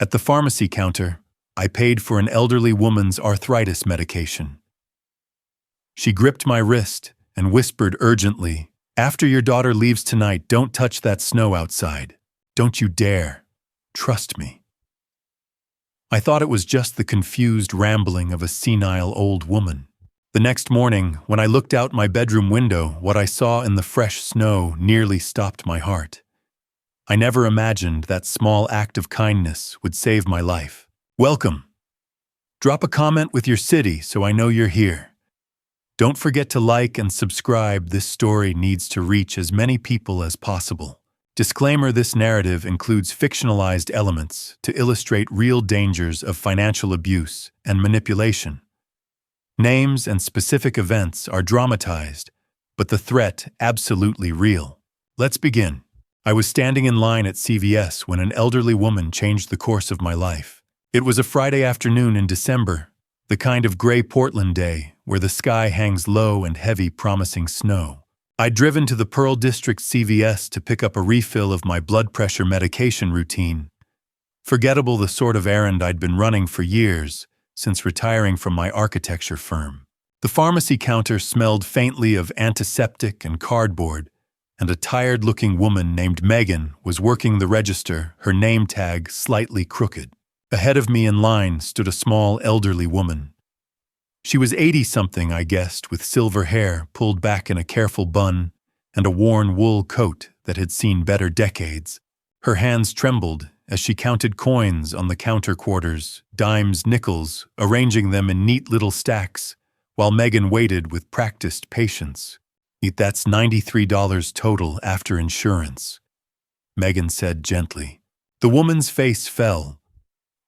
At the pharmacy counter, I paid for an elderly woman's arthritis medication. She gripped my wrist and whispered urgently, "After your daughter leaves tonight, don't touch that snow outside. Don't you dare. Trust me." I thought it was just the confused rambling of a senile old woman. The next morning, when I looked out my bedroom window, what I saw in the fresh snow nearly stopped my heart. I never imagined that small act of kindness would save my life. Welcome. Drop a comment with your city so I know you're here. Don't forget to like and subscribe. This story needs to reach as many people as possible. Disclaimer: this narrative includes fictionalized elements to illustrate real dangers of financial abuse and manipulation. Names and specific events are dramatized, but the threat absolutely real. Let's begin. I was standing in line at CVS when an elderly woman changed the course of my life. It was a Friday afternoon in December, the kind of gray Portland day where the sky hangs low and heavy, promising snow. I'd driven to the Pearl District CVS to pick up a refill of my blood pressure medication routine. Forgettable, the sort of errand I'd been running for years, since retiring from my architecture firm. The pharmacy counter smelled faintly of antiseptic and cardboard, and a tired-looking woman named Megan was working the register, her name tag slightly crooked. Ahead of me in line stood a small, elderly woman. She was 80-something, I guessed, with silver hair pulled back in a careful bun and a worn wool coat that had seen better decades. Her hands trembled as she counted coins on the counter, quarters, dimes, nickels, arranging them in neat little stacks, while Megan waited with practiced patience. "That's $93 total after insurance," Megan said gently. The woman's face fell.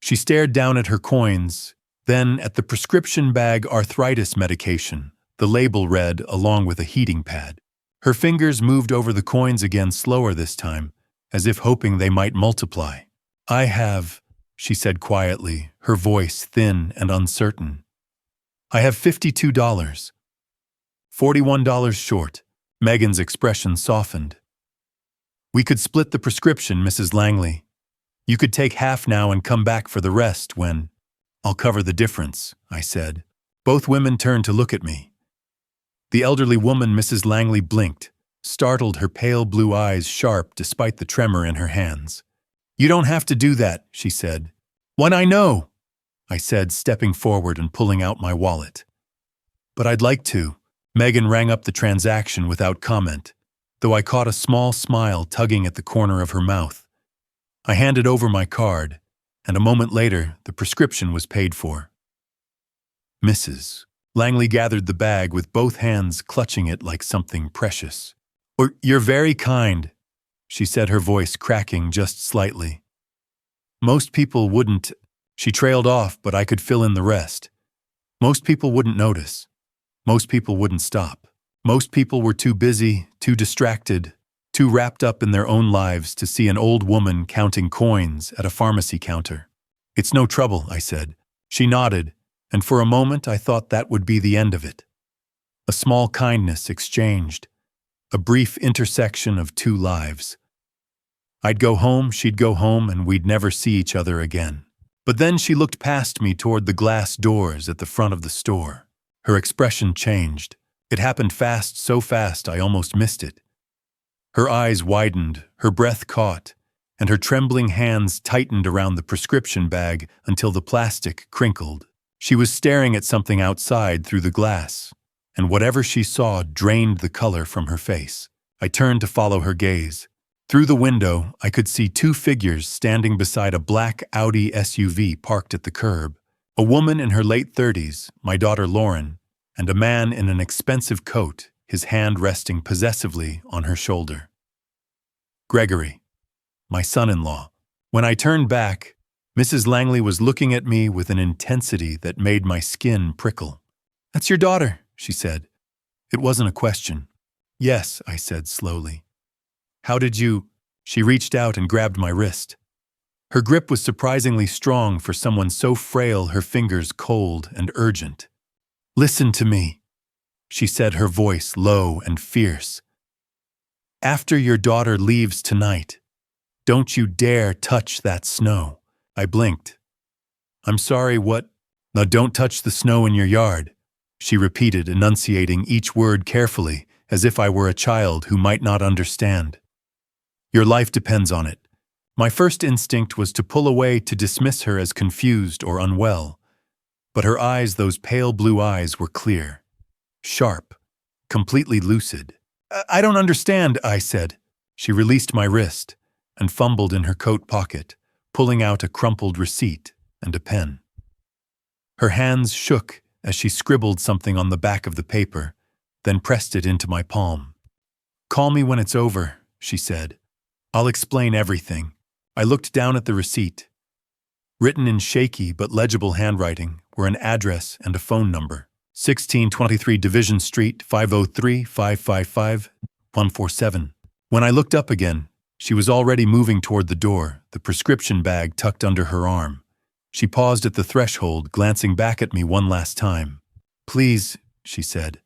She stared down at her coins, then at the prescription bag arthritis medication, the label read along with a heating pad. Her fingers moved over the coins again, slower this time, as if hoping they might multiply. "I have," she said quietly, her voice thin and uncertain. "I have $52. $41 short." Megan's expression softened. "We could split the prescription, Mrs. Langley. You could take half now and come back for the rest when—" "I'll cover the difference," I said. Both women turned to look at me. The elderly woman, Mrs. Langley, blinked, startled, her pale blue eyes sharp despite the tremor in her hands. "You don't have to do that," she said. "When I know," I said, stepping forward and pulling out my wallet. "But I'd like to." Megan rang up the transaction without comment, though I caught a small smile tugging at the corner of her mouth. I handed over my card, and a moment later, the prescription was paid for. "Mrs. Langley gathered the bag with both hands, clutching it like something precious. You're very kind," she said, her voice cracking just slightly. "Most people wouldn't—" She trailed off, but I could fill in the rest. "Most people wouldn't notice. Most people wouldn't stop. Most people were too busy, too distracted, too wrapped up in their own lives to see an old woman counting coins at a pharmacy counter." "It's no trouble," I said. She nodded, and for a moment I thought that would be the end of it. A small kindness exchanged, a brief intersection of two lives. I'd go home, she'd go home, and we'd never see each other again. But then she looked past me toward the glass doors at the front of the store. Her expression changed. It happened fast, so fast I almost missed it. Her eyes widened, her breath caught, and her trembling hands tightened around the prescription bag until the plastic crinkled. She was staring at something outside through the glass, and whatever she saw drained the color from her face. I turned to follow her gaze. Through the window, I could see two figures standing beside a black Audi SUV parked at the curb. A woman in her late 30s, my daughter Lauren, and a man in an expensive coat, his hand resting possessively on her shoulder. Gregory, my son-in-law. When I turned back, Mrs. Langley was looking at me with an intensity that made my skin prickle. "That's your daughter," she said. It wasn't a question. "Yes," I said slowly. "How did you—" She reached out and grabbed my wrist. Her grip was surprisingly strong for someone so frail, her fingers cold and urgent. "Listen to me," she said, her voice low and fierce. "After your daughter leaves tonight, don't you dare touch that snow. I blinked. I'm sorry, what? Now don't touch the snow in your yard, she repeated, enunciating each word carefully, as if I were a child who might not understand. Your life depends on it. My first instinct was to pull away to dismiss her as confused or unwell. But her eyes, those pale blue eyes, were clear, sharp, completely lucid. I don't understand, I said. She released my wrist and fumbled in her coat pocket, pulling out a crumpled receipt and a pen. Her hands shook as she scribbled something on the back of the paper, then pressed it into my palm. Call me when it's over, she said. I'll explain everything. I looked down at the receipt. Written in shaky but legible handwriting were an address and a phone number. 1623 Division Street, 503-555-147. When I looked up again, she was already moving toward the door, the prescription bag tucked under her arm. She paused at the threshold, glancing back at me one last time. Please, she said,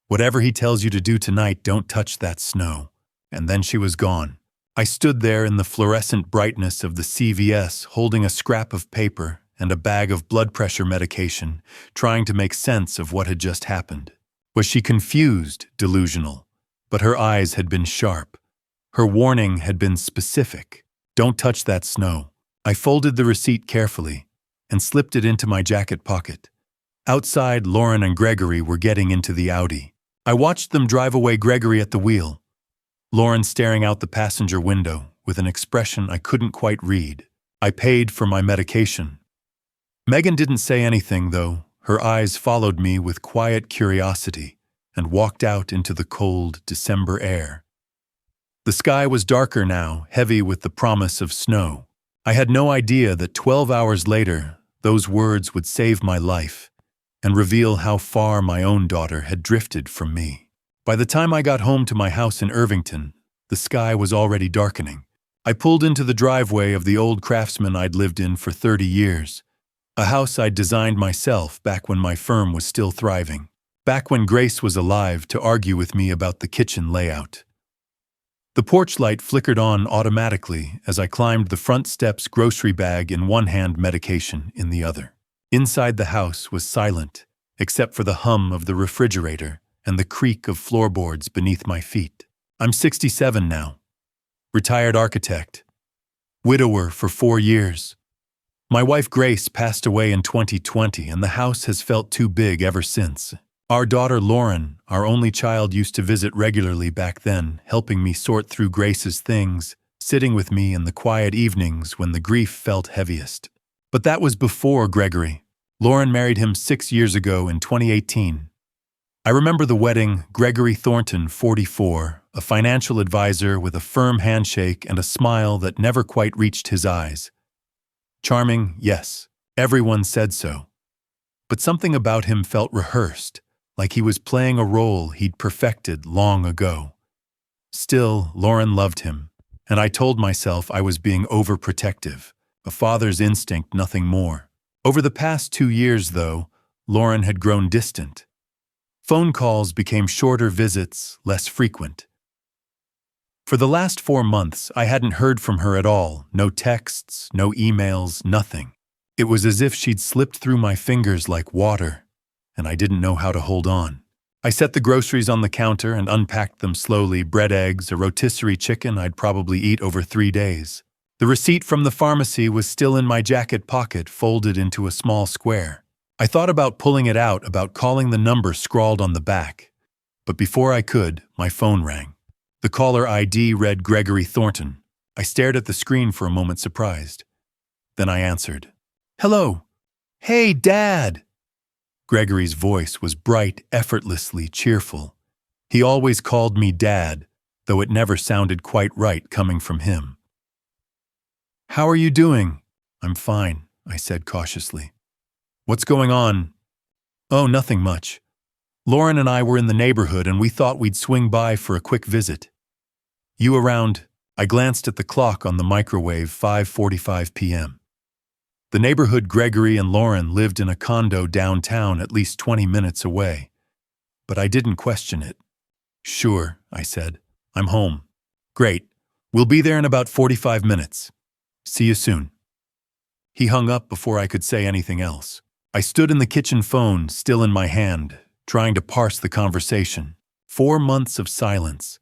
whatever he tells you to do tonight, don't touch that snow. And then she was gone. I stood there in the fluorescent brightness of the CVS, holding a scrap of paper and a bag of blood pressure medication, trying to make sense of what had just happened. Was she confused, delusional? But her eyes had been sharp. Her warning had been specific. Don't touch that snow. I folded the receipt carefully and slipped it into my jacket pocket. Outside, Lauren and Gregory were getting into the Audi. I watched them drive away, Gregory at the wheel, Lauren staring out the passenger window with an expression I couldn't quite read. I paid for my medication. Megan didn't say anything, though. Her eyes followed me with quiet curiosity and walked out into the cold December air. The sky was darker now, heavy with the promise of snow. I had no idea that 12 hours later, those words would save my life and reveal how far my own daughter had drifted from me. By the time I got home to my house in Irvington, the sky was already darkening. I pulled into the driveway of the old Craftsman I'd lived in for 30 years, a house I'd designed myself back when my firm was still thriving, back when Grace was alive to argue with me about the kitchen layout. The porch light flickered on automatically as I climbed the front steps, grocery bag in one hand, medication in the other. Inside the house was silent, except for the hum of the refrigerator and the creak of floorboards beneath my feet. I'm 67 now. Retired architect. Widower for 4 years. My wife Grace passed away in 2020, and the house has felt too big ever since. Our daughter Lauren, our only child, used to visit regularly back then, helping me sort through Grace's things, sitting with me in the quiet evenings when the grief felt heaviest. But that was before Gregory. Lauren married him 6 years ago in 2018. I remember the wedding. Gregory Thornton, 44, a financial advisor with a firm handshake and a smile that never quite reached his eyes. Charming, yes, everyone said so. But something about him felt rehearsed, like he was playing a role he'd perfected long ago. Still, Lauren loved him, and I told myself I was being overprotective, a father's instinct, nothing more. Over the past 2 years, though, Lauren had grown distant. Phone calls became shorter, visits less frequent. For the last 4 months, I hadn't heard from her at all. No texts, no emails, nothing. It was as if she'd slipped through my fingers like water, and I didn't know how to hold on. I set the groceries on the counter and unpacked them slowly: bread, eggs, a rotisserie chicken I'd probably eat over 3 days. The receipt from the pharmacy was still in my jacket pocket, folded into a small square. I thought about pulling it out, about calling the number scrawled on the back. But before I could, my phone rang. The caller ID read Gregory Thornton. I stared at the screen for a moment, surprised. Then I answered. Hello. Hey, Dad. Gregory's voice was bright, effortlessly cheerful. He always called me Dad, though it never sounded quite right coming from him. How are you doing? I'm fine, I said cautiously. What's going on? Oh, nothing much. Lauren and I were in the neighborhood and we thought we'd swing by for a quick visit. You around? I glanced at the clock on the microwave, 5:45 p.m. The neighborhood Gregory and Lauren lived in, a condo downtown at least 20 minutes away. But I didn't question it. Sure, I said. I'm home. Great. We'll be there in about 45 minutes. See you soon. He hung up before I could say anything else. I stood in the kitchen phone, still in my hand, trying to parse the conversation. 4 months of silence.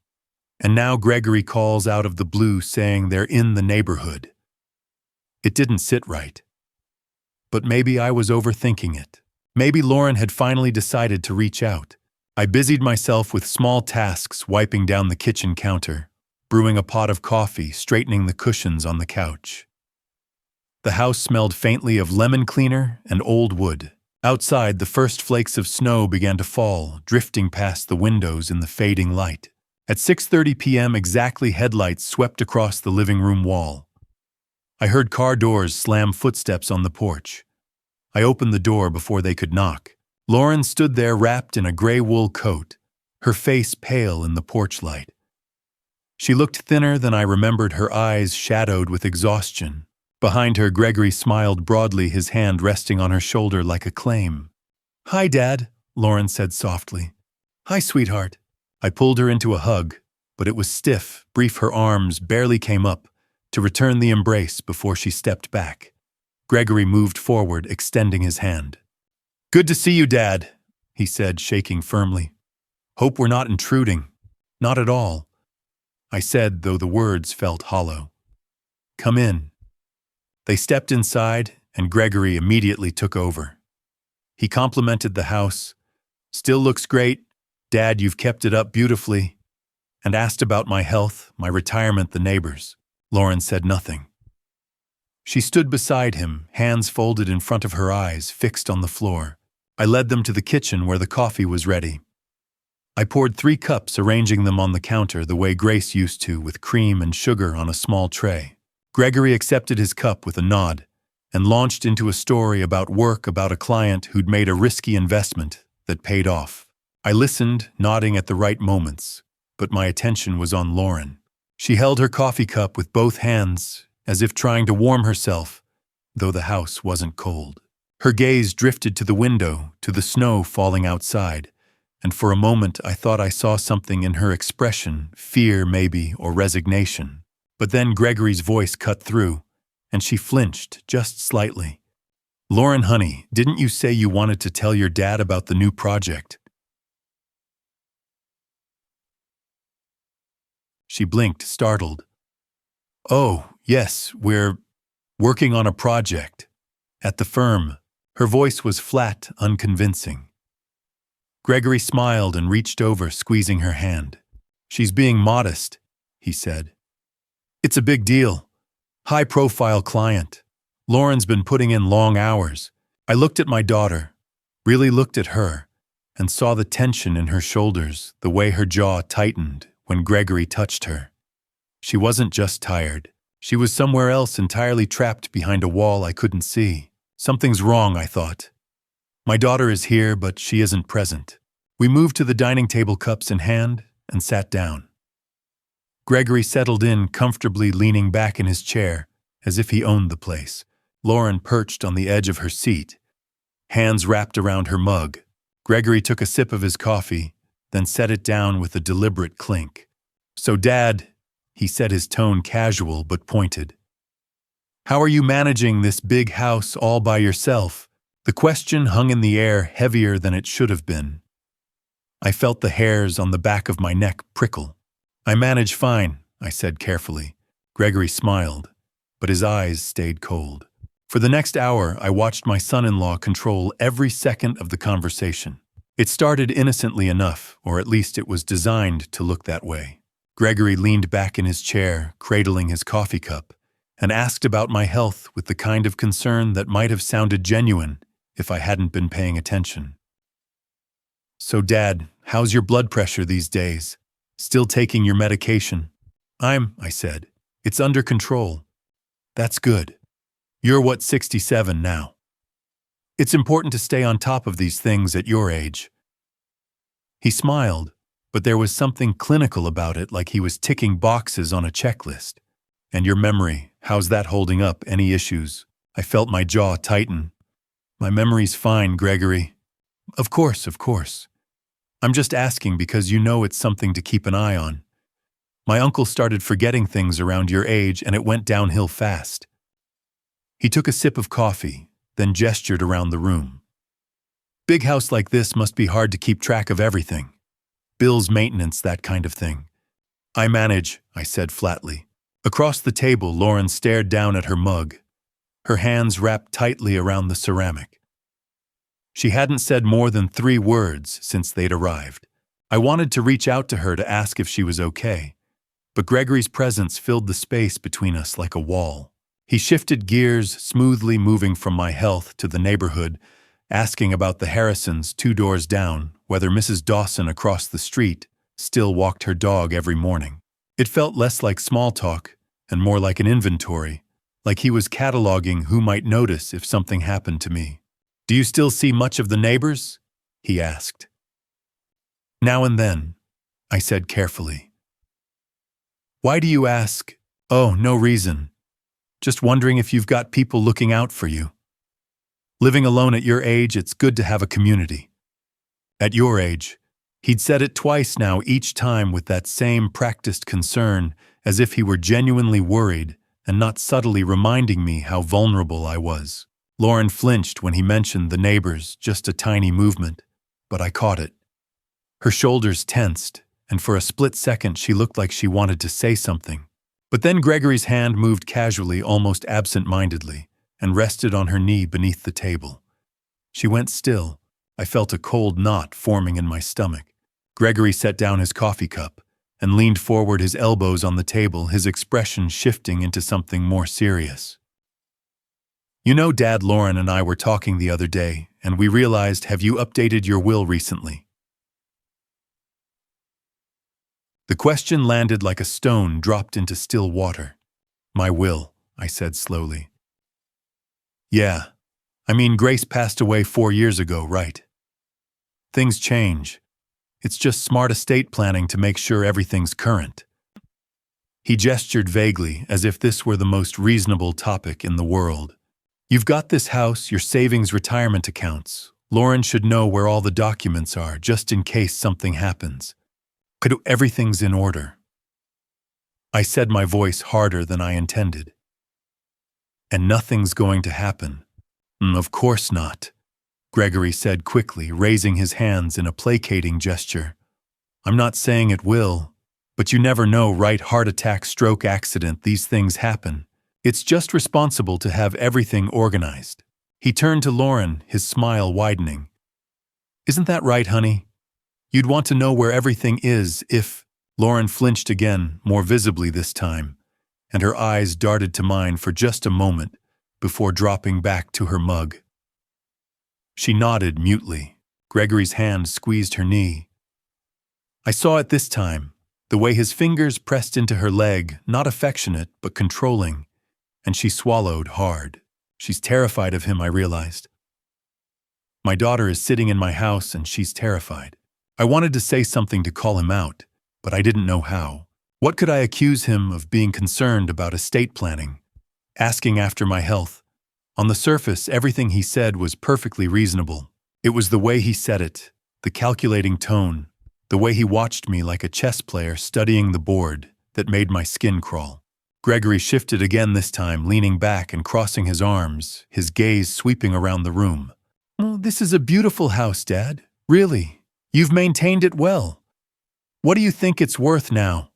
And now Gregory calls out of the blue saying they're in the neighborhood. It didn't sit right. But maybe I was overthinking it. Maybe Lauren had finally decided to reach out. I busied myself with small tasks, wiping down the kitchen counter, brewing a pot of coffee, straightening the cushions on the couch. The house smelled faintly of lemon cleaner and old wood. Outside, the first flakes of snow began to fall, drifting past the windows in the fading light. At 6:30 p.m. exactly, headlights swept across the living room wall. I heard car doors slam, footsteps on the porch. I opened the door before they could knock. Lauren stood there wrapped in a gray wool coat, her face pale in the porch light. She looked thinner than I remembered, her eyes shadowed with exhaustion. Behind her, Gregory smiled broadly, his hand resting on her shoulder like a claim. "Hi, Dad," Lauren said softly. "Hi, sweetheart." I pulled her into a hug, but it was stiff, brief. Her arms barely came up to return the embrace before she stepped back. Gregory moved forward, extending his hand. "Good to see you, Dad," he said, shaking firmly. "Hope we're not intruding." "Not at all," I said, though the words felt hollow. "Come in." They stepped inside, and Gregory immediately took over. He complimented the house. "Still looks great. Dad, you've kept it up beautifully." And asked about my health, my retirement, the neighbors. Lauren said nothing. She stood beside him, hands folded in front of her eyes, fixed on the floor. I led them to the kitchen where the coffee was ready. I poured 3 cups, arranging them on the counter the way Grace used to, with cream and sugar on a small tray. Gregory accepted his cup with a nod and launched into a story about work, about a client who'd made a risky investment that paid off. I listened, nodding at the right moments, but my attention was on Lauren. She held her coffee cup with both hands, as if trying to warm herself, though the house wasn't cold. Her gaze drifted to the window, to the snow falling outside, and for a moment I thought I saw something in her expression, fear maybe, or resignation. But then Gregory's voice cut through, and she flinched just slightly. "Lauren, honey, didn't you say you wanted to tell your dad about the new project?" She blinked, startled. "Oh, yes, we're working on a project. At the firm." Her voice was flat, unconvincing. Gregory smiled and reached over, squeezing her hand. "She's being modest," he said. "It's a big deal. High-profile client. Lauren's been putting in long hours." I looked at my daughter, really looked at her, and saw the tension in her shoulders, the way her jaw tightened when Gregory touched her. She wasn't just tired. She was somewhere else, entirely trapped behind a wall I couldn't see. Something's wrong, I thought. My daughter is here, but she isn't present. We moved to the dining table, cups in hand, and sat down. Gregory settled in comfortably, leaning back in his chair, as if he owned the place. Lauren perched on the edge of her seat, hands wrapped around her mug. Gregory took a sip of his coffee, then set it down with a deliberate clink. "So, Dad," he said, his tone casual but pointed, "how are you managing this big house all by yourself?" The question hung in the air, heavier than it should have been. I felt the hairs on the back of my neck prickle. "I manage fine," I said carefully. Gregory smiled, but his eyes stayed cold. For the next hour, I watched my son-in-law control every second of the conversation. It started innocently enough, or at least it was designed to look that way. Gregory leaned back in his chair, cradling his coffee cup, and asked about my health with the kind of concern that might have sounded genuine if I hadn't been paying attention. "So, Dad, how's your blood pressure these days? Still taking your medication?" I said. "It's under control." "That's good. You're what, 67 now? It's important to stay on top of these things at your age." He smiled, but there was something clinical about it, like he was ticking boxes on a checklist. "And your memory, how's that holding up? Any issues?" I felt my jaw tighten. "My memory's fine, Gregory." Of course. I'm just asking because you know it's something to keep an eye on. My uncle started forgetting things around your age, and it went downhill fast." He took a sip of coffee, then gestured around the room. Big house like this must be hard to keep track of everything. Bills, maintenance, that kind of thing. I manage, I said flatly. Across the table, Lauren stared down at her mug, her hands wrapped tightly around the ceramic. She hadn't said more than 3 words since they'd arrived. I wanted to reach out to her to ask if she was okay, but Gregory's presence filled the space between us like a wall. He shifted gears, smoothly moving from my health to the neighborhood, asking about the Harrisons 2 doors down, whether Mrs. Dawson across the street still walked her dog every morning. It felt less like small talk and more like an inventory, like he was cataloging who might notice if something happened to me. "Do you still see much of the neighbors?" he asked. "Now and then," I said carefully. "Why do you ask?" "Oh, no reason. Just wondering if you've got people looking out for you. Living alone at your age, it's good to have a community." At your age. He'd said it twice now, each time with that same practiced concern, as if he were genuinely worried and not subtly reminding me how vulnerable I was. Lauren flinched when he mentioned the neighbors, just a tiny movement, but I caught it. Her shoulders tensed, and for a split second she looked like she wanted to say something. But then Gregory's hand moved casually, almost absent-mindedly, and rested on her knee beneath the table. She went still. I felt a cold knot forming in my stomach. Gregory set down his coffee cup and leaned forward, his elbows on the table, his expression shifting into something more serious. "You know, Dad, Lauren and I were talking the other day, and we realized, have you updated your will recently?" The question landed like a stone dropped into still water. "My will," I said slowly. "Yeah. I mean, Grace passed away 4 years ago, right? Things change. It's just smart estate planning to make sure everything's current." He gestured vaguely, as if this were the most reasonable topic in the world. "You've got this house, your savings, retirement accounts. Lauren should know where all the documents are, just in case something happens. Everything's in order." I said, my voice harder than I intended. "And nothing's going to happen." Of course not," Gregory said quickly, raising his hands in a placating gesture. "I'm not saying it will, but you never know, right? Heart attack, stroke, accident, these things happen. It's just responsible to have everything organized." He turned to Lauren, his smile widening. "Isn't that right, honey? You'd want to know where everything is if—" Lauren flinched again, more visibly this time, and her eyes darted to mine for just a moment before dropping back to her mug. She nodded mutely. Gregory's hand squeezed her knee. I saw it this time, the way his fingers pressed into her leg, not affectionate but controlling, and she swallowed hard. She's terrified of him, I realized. My daughter is sitting in my house and she's terrified. I wanted to say something to call him out, but I didn't know how. What could I accuse him of being concerned about estate planning? Asking after my health. On the surface, everything he said was perfectly reasonable. It was the way he said it, the calculating tone, the way he watched me like a chess player studying the board, that made my skin crawl. Gregory shifted again this time, leaning back and crossing his arms, his gaze sweeping around the room. "Oh, this is a beautiful house, Dad. Really. You've maintained it well. What do you think it's worth now?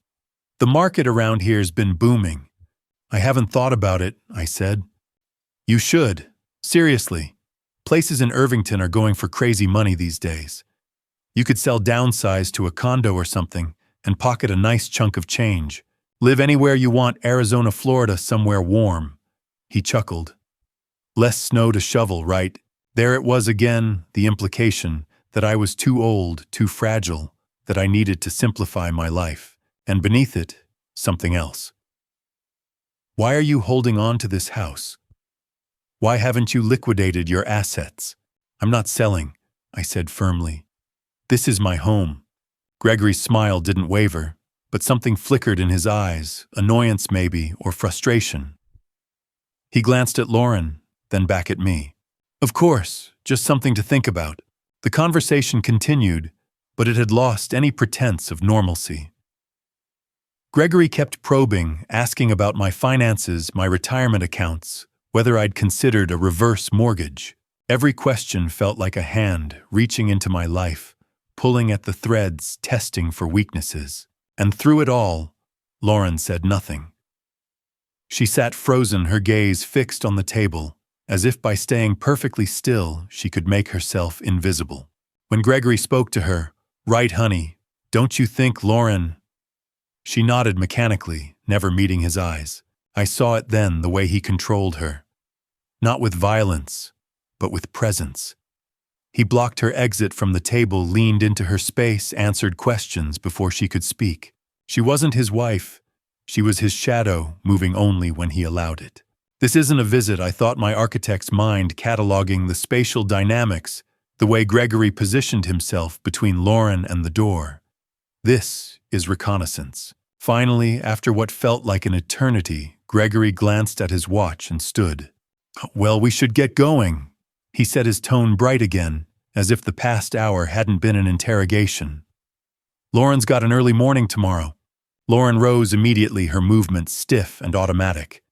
The market around here's been booming." "I haven't thought about it," I said. "You should. Seriously. Places in Irvington are going for crazy money these days. You could sell, downsize to a condo or something, and pocket a nice chunk of change. Live anywhere you want, Arizona, Florida, somewhere warm." He chuckled. "Less snow to shovel, right?" There it was again, the implication that I was too old, too fragile, that I needed to simplify my life. And beneath it, something else. "Why are you holding on to this house? Why haven't you liquidated your assets?" "I'm not selling," I said firmly. "This is my home." Gregory's smile didn't waver, but something flickered in his eyes, annoyance maybe, or frustration. He glanced at Lauren, then back at me. "Of course, just something to think about." The conversation continued, but it had lost any pretense of normalcy. Gregory kept probing, asking about my finances, my retirement accounts, whether I'd considered a reverse mortgage. Every question felt like a hand reaching into my life, pulling at the threads, testing for weaknesses. And through it all, Lauren said nothing. She sat frozen, her gaze fixed on the table, as if by staying perfectly still she could make herself invisible. When Gregory spoke to her, "Right, honey, don't you think Lauren—" She nodded mechanically, never meeting his eyes. I saw it then, the way he controlled her. Not with violence, but with presence. He blocked her exit from the table, leaned into her space, answered questions before she could speak. She wasn't his wife. She was his shadow, moving only when he allowed it. This isn't a visit, I thought, my architect's mind cataloging the spatial dynamics, the way Gregory positioned himself between Lauren and the door. This is reconnaissance. Finally, after what felt like an eternity, Gregory glanced at his watch and stood. "Well, we should get going," he said, his tone bright again, as if the past hour hadn't been an interrogation. "Lauren's got an early morning tomorrow." Lauren rose immediately, her movements stiff and automatic.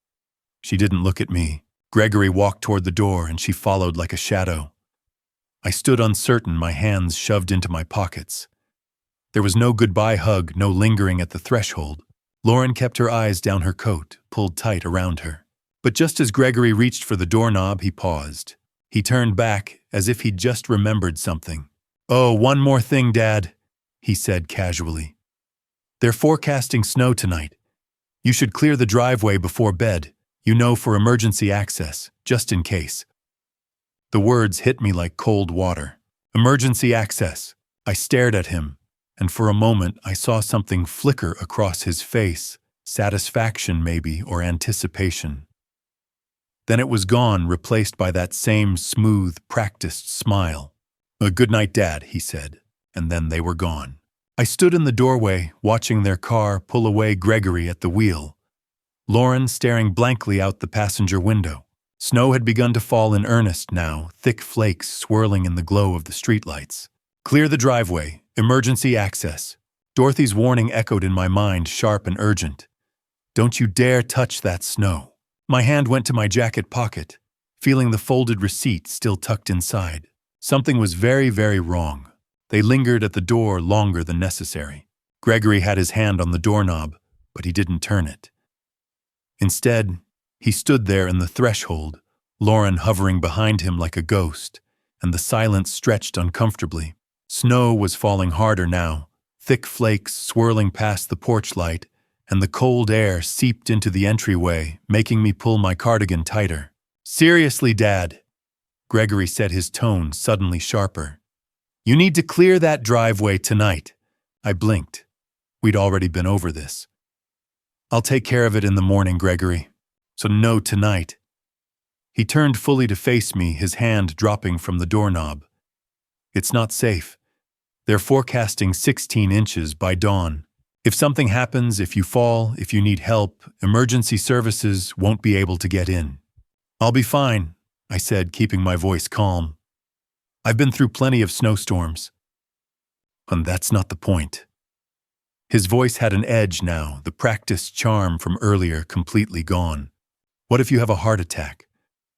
She didn't look at me. Gregory walked toward the door, and she followed like a shadow. I stood uncertain, my hands shoved into my pockets. There was no goodbye hug, no lingering at the threshold. Lauren kept her eyes down her coat, pulled tight around her. But just as Gregory reached for the doorknob, he paused. He turned back, as if he'd just remembered something. "Oh, one more thing, Dad," he said casually. "They're forecasting snow tonight. You should clear the driveway before bed, for emergency access, just in case." The words hit me like cold water. Emergency access. I stared at him, and for a moment I saw something flicker across his face, satisfaction maybe, or anticipation. Then it was gone, replaced by that same smooth, practiced smile. "Good night, Dad," he said, and then they were gone. I stood in the doorway, watching their car pull away, Gregory at the wheel, Lauren staring blankly out the passenger window. Snow had begun to fall in earnest now, thick flakes swirling in the glow of the streetlights. "Clear the driveway, emergency access." Dorothy's warning echoed in my mind, sharp and urgent. "Don't you dare touch that snow." My hand went to my jacket pocket, feeling the folded receipt still tucked inside. Something was very, very wrong. They lingered at the door longer than necessary. Gregory had his hand on the doorknob, but he didn't turn it. Instead, he stood there in the threshold, Lauren hovering behind him like a ghost, and the silence stretched uncomfortably. Snow was falling harder now, thick flakes swirling past the porch light, and the cold air seeped into the entryway, making me pull my cardigan tighter. "Seriously, Dad," Gregory said, his tone suddenly sharper. "You need to clear that driveway tonight." I blinked. We'd already been over this. "I'll take care of it in the morning, Gregory. So no tonight." He turned fully to face me, his hand dropping from the doorknob. "It's not safe. They're forecasting 16 inches by dawn. If something happens, if you fall, if you need help, emergency services won't be able to get in." "I'll be fine," I said, keeping my voice calm. "I've been through plenty of snowstorms." And that's not the point. His voice had an edge now, the practiced charm from earlier completely gone. "What if you have a heart attack?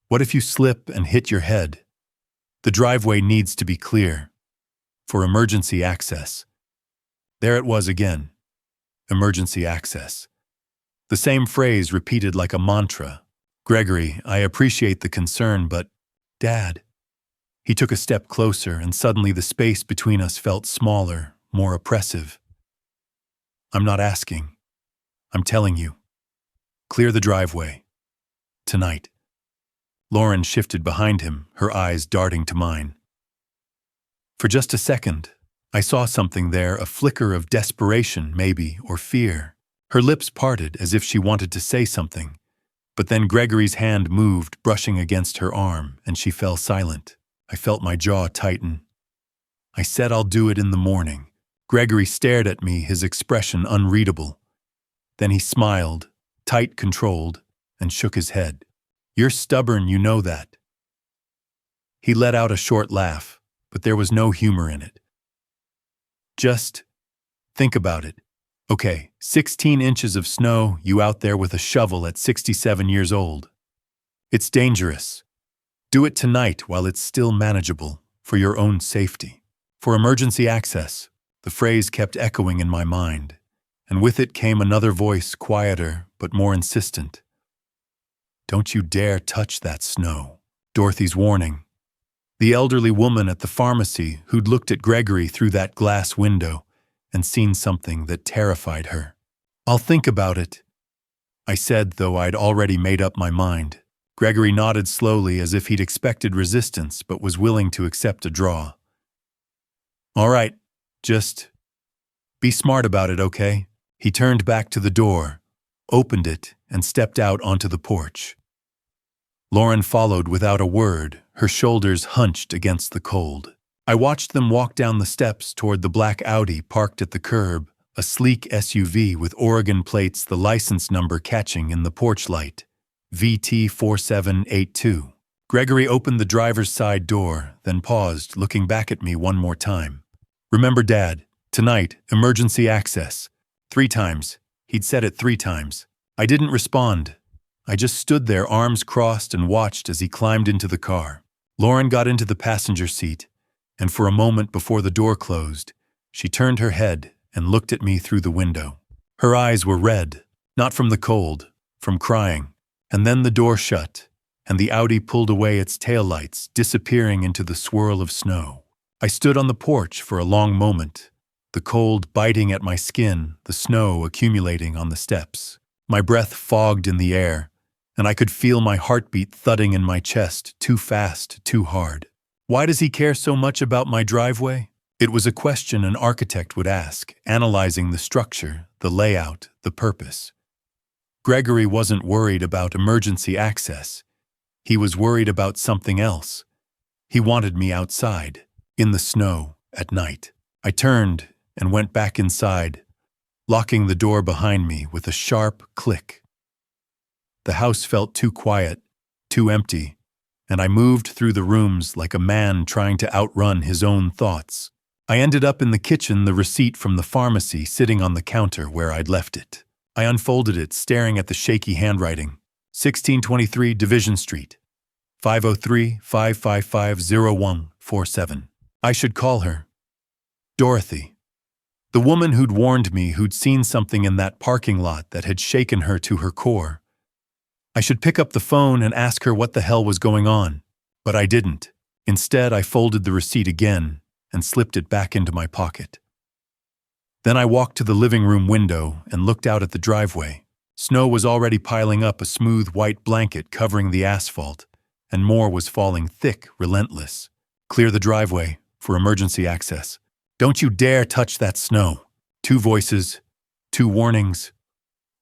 What if you slip and hit your head? The driveway needs to be clear. For emergency access." There it was again. Emergency access. The same phrase repeated like a mantra. "Gregory, I appreciate the concern, but, Dad." He took a step closer, and suddenly the space between us felt smaller, more oppressive. "I'm not asking. I'm telling you. Clear the driveway. Tonight." Lauren shifted behind him, her eyes darting to mine. For just a second, I saw something there, a flicker of desperation, maybe, or fear. Her lips parted as if she wanted to say something, but then Gregory's hand moved, brushing against her arm, and she fell silent. I felt my jaw tighten. I said I'll do it in the morning. Gregory stared at me, his expression unreadable. Then he smiled, tight, controlled, and shook his head. "You're stubborn, you know that." He let out a short laugh, but there was no humor in it. "Just think about it. Okay, 16 inches of snow, you out there with a shovel at 67 years old. It's dangerous. Do it tonight while it's still manageable, for your own safety. For emergency access, the phrase kept echoing in my mind, and with it came another voice, quieter but more insistent. Don't you dare touch that snow. Dorothy's warning. The elderly woman at the pharmacy who'd looked at Gregory through that glass window and seen something that terrified her. I'll think about it, I said, though I'd already made up my mind. Gregory nodded slowly as if he'd expected resistance but was willing to accept a draw. All right, just be smart about it, okay? He turned back to the door, opened it, and stepped out onto the porch. Lauren followed without a word, her shoulders hunched against the cold. I watched them walk down the steps toward the black Audi parked at the curb, a sleek SUV with Oregon plates, the license number catching in the porch light, VT4782. Gregory opened the driver's side door, then paused, looking back at me one more time. Remember, Dad, tonight, emergency access. 3 times. He'd said it 3 times. I didn't respond. I just stood there, arms crossed, and watched as he climbed into the car. Lauren got into the passenger seat, and for a moment before the door closed, she turned her head and looked at me through the window. Her eyes were red, not from the cold, from crying. And then the door shut, and the Audi pulled away its taillights, disappearing into the swirl of snow. I stood on the porch for a long moment, the cold biting at my skin, the snow accumulating on the steps. My breath fogged in the air, and I could feel my heartbeat thudding in my chest, too fast, too hard. Why does he care so much about my driveway? It was a question an architect would ask, analyzing the structure, the layout, the purpose. Gregory wasn't worried about emergency access. He was worried about something else. He wanted me outside, in the snow, at night. I turned and went back inside, locking the door behind me with a sharp click. The house felt too quiet, too empty, and I moved through the rooms like a man trying to outrun his own thoughts. I ended up in the kitchen, the receipt from the pharmacy sitting on the counter where I'd left it. I unfolded it, staring at the shaky handwriting. 1623 Division Street, 503-555-0147. I should call her. Dorothy. The woman who'd warned me, who'd seen something in that parking lot that had shaken her to her core. I should pick up the phone and ask her what the hell was going on, but I didn't. Instead, I folded the receipt again and slipped it back into my pocket. Then I walked to the living room window and looked out at the driveway. Snow was already piling up, a smooth white blanket covering the asphalt, and more was falling, thick, relentless. Clear the driveway for emergency access. Don't you dare touch that snow. 2 voices, 2 warnings.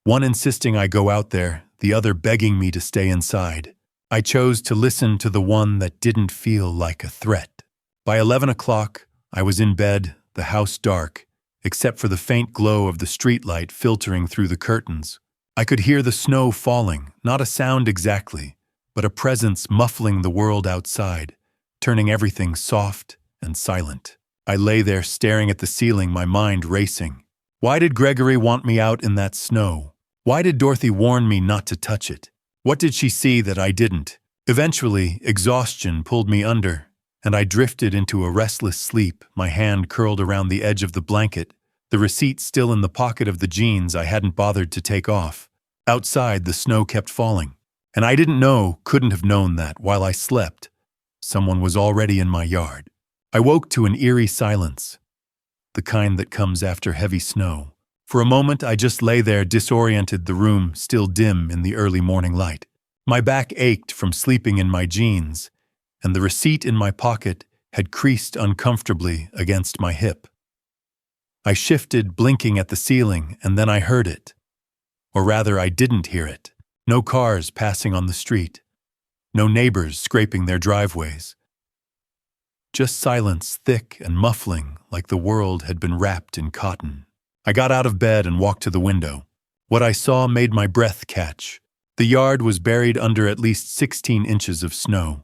One insisting I go out there, the other begging me to stay inside. I chose to listen to the one that didn't feel like a threat. By 11 o'clock, I was in bed, the house dark, except for the faint glow of the streetlight filtering through the curtains. I could hear the snow falling, not a sound exactly, but a presence muffling the world outside, turning everything soft and silent. I lay there staring at the ceiling, my mind racing. Why did Gregory want me out in that snow? Why did Dorothy warn me not to touch it? What did she see that I didn't? Eventually, exhaustion pulled me under, and I drifted into a restless sleep, my hand curled around the edge of the blanket, the receipt still in the pocket of the jeans I hadn't bothered to take off. Outside, the snow kept falling, and I couldn't have known that while I slept, someone was already in my yard. I woke to an eerie silence, the kind that comes after heavy snow. For a moment, I just lay there, disoriented, the room still dim in the early morning light. My back ached from sleeping in my jeans, and the receipt in my pocket had creased uncomfortably against my hip. I shifted, blinking at the ceiling, and then I heard it. Or rather, I didn't hear it. No cars passing on the street. No neighbors scraping their driveways. Just silence, thick and muffling, like the world had been wrapped in cotton. I got out of bed and walked to the window. What I saw made my breath catch. The yard was buried under at least 16 inches of snow.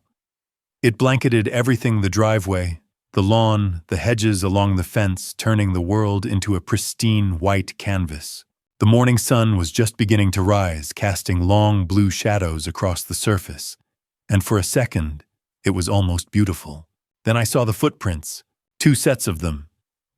It blanketed everything: the driveway, the lawn, the hedges along the fence, turning the world into a pristine white canvas. The morning sun was just beginning to rise, casting long blue shadows across the surface, and for a second, it was almost beautiful. Then I saw the footprints, 2 sets of them,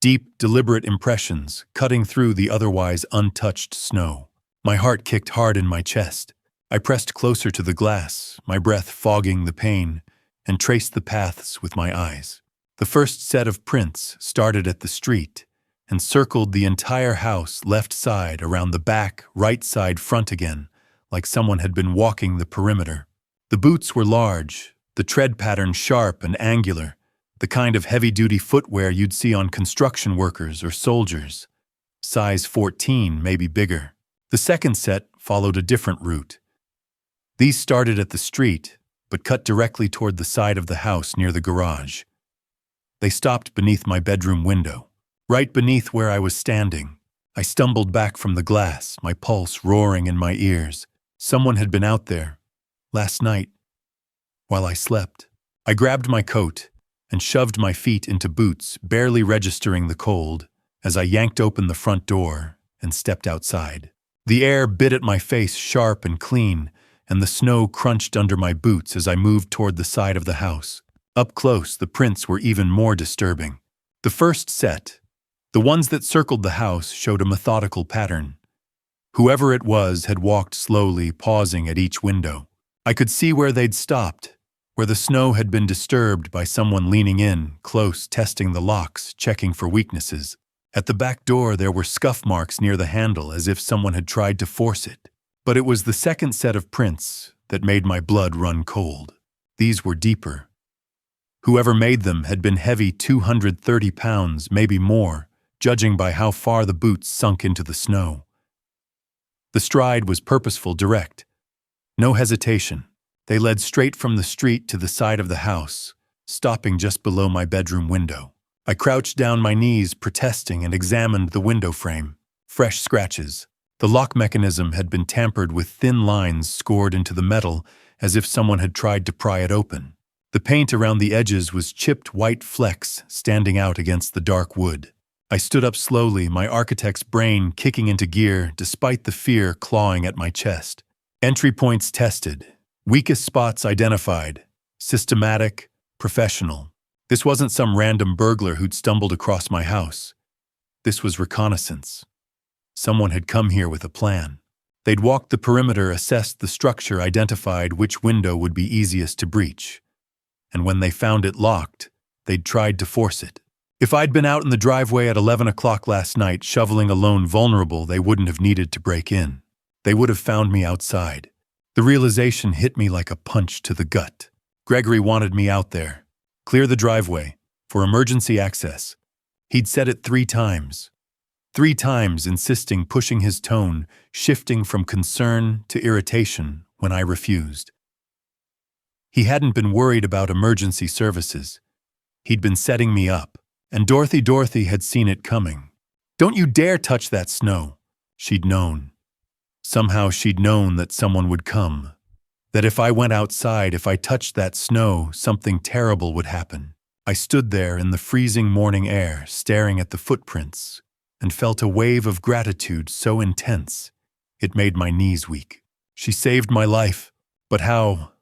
deep, deliberate impressions cutting through the otherwise untouched snow. My heart kicked hard in my chest. I pressed closer to the glass, my breath fogging the pain, and traced the paths with my eyes. The first set of prints started at the street and circled the entire house, left side, around the back, right side, front again, like someone had been walking the perimeter. The boots were large, the tread pattern sharp and angular, the kind of heavy-duty footwear you'd see on construction workers or soldiers. Size 14, maybe bigger. The second set followed a different route. These started at the street, but cut directly toward the side of the house near the garage. They stopped beneath my bedroom window, right beneath where I was standing. I stumbled back from the glass, my pulse roaring in my ears. Someone had been out there, last night, while I slept. I grabbed my coat and shoved my feet into boots, barely registering the cold, as I yanked open the front door and stepped outside. The air bit at my face sharp and clean, and the snow crunched under my boots as I moved toward the side of the house. Up close, the prints were even more disturbing. The first set, the ones that circled the house, showed a methodical pattern. Whoever it was had walked slowly, pausing at each window. I could see where they'd stopped, where the snow had been disturbed by someone leaning in, close, testing the locks, checking for weaknesses. At the back door, there were scuff marks near the handle, as if someone had tried to force it. But it was the second set of prints that made my blood run cold. These were deeper. Whoever made them had been heavy 230 pounds, maybe more, judging by how far the boots sunk into the snow. The stride was purposeful, direct. No hesitation. They led straight from the street to the side of the house, stopping just below my bedroom window. I crouched down my knees, protesting, and examined the window frame. Fresh scratches. The lock mechanism had been tampered with, thin lines scored into the metal as if someone had tried to pry it open. The paint around the edges was chipped white flecks standing out against the dark wood. I stood up slowly, my architect's brain kicking into gear despite the fear clawing at my chest. Entry points tested. Weakest spots identified. Systematic, professional. This wasn't some random burglar who'd stumbled across my house. This was reconnaissance. Someone had come here with a plan. They'd walked the perimeter, assessed the structure, identified which window would be easiest to breach. And when they found it locked, they'd tried to force it. If I'd been out in the driveway at 11 o'clock last night, shoveling a lone vulnerable, they wouldn't have needed to break in. They would have found me outside. The realization hit me like a punch to the gut. Gregory wanted me out there. Clear the driveway, for emergency access. He'd said it 3 times. 3 times, insisting, pushing his tone, shifting from concern to irritation when I refused. He hadn't been worried about emergency services. He'd been setting me up, and Dorothy had seen it coming. "Don't you dare touch that snow," she'd known. Somehow she'd known that someone would come. That if I went outside, if I touched that snow, something terrible would happen. I stood there in the freezing morning air, staring at the footprints, and felt a wave of gratitude so intense, it made my knees weak. She saved my life, but how?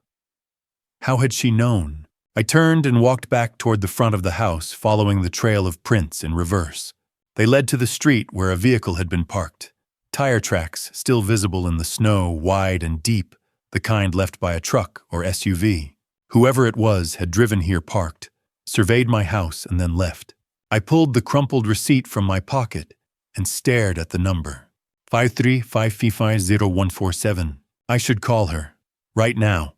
How had she known? I turned and walked back toward the front of the house, following the trail of prints in reverse. They led to the street where a vehicle had been parked. Tire tracks, still visible in the snow, wide and deep, the kind left by a truck or SUV. Whoever it was had driven here, parked, surveyed my house, and then left. I pulled the crumpled receipt from my pocket and stared at the number. 535550147. I should call her. Right now.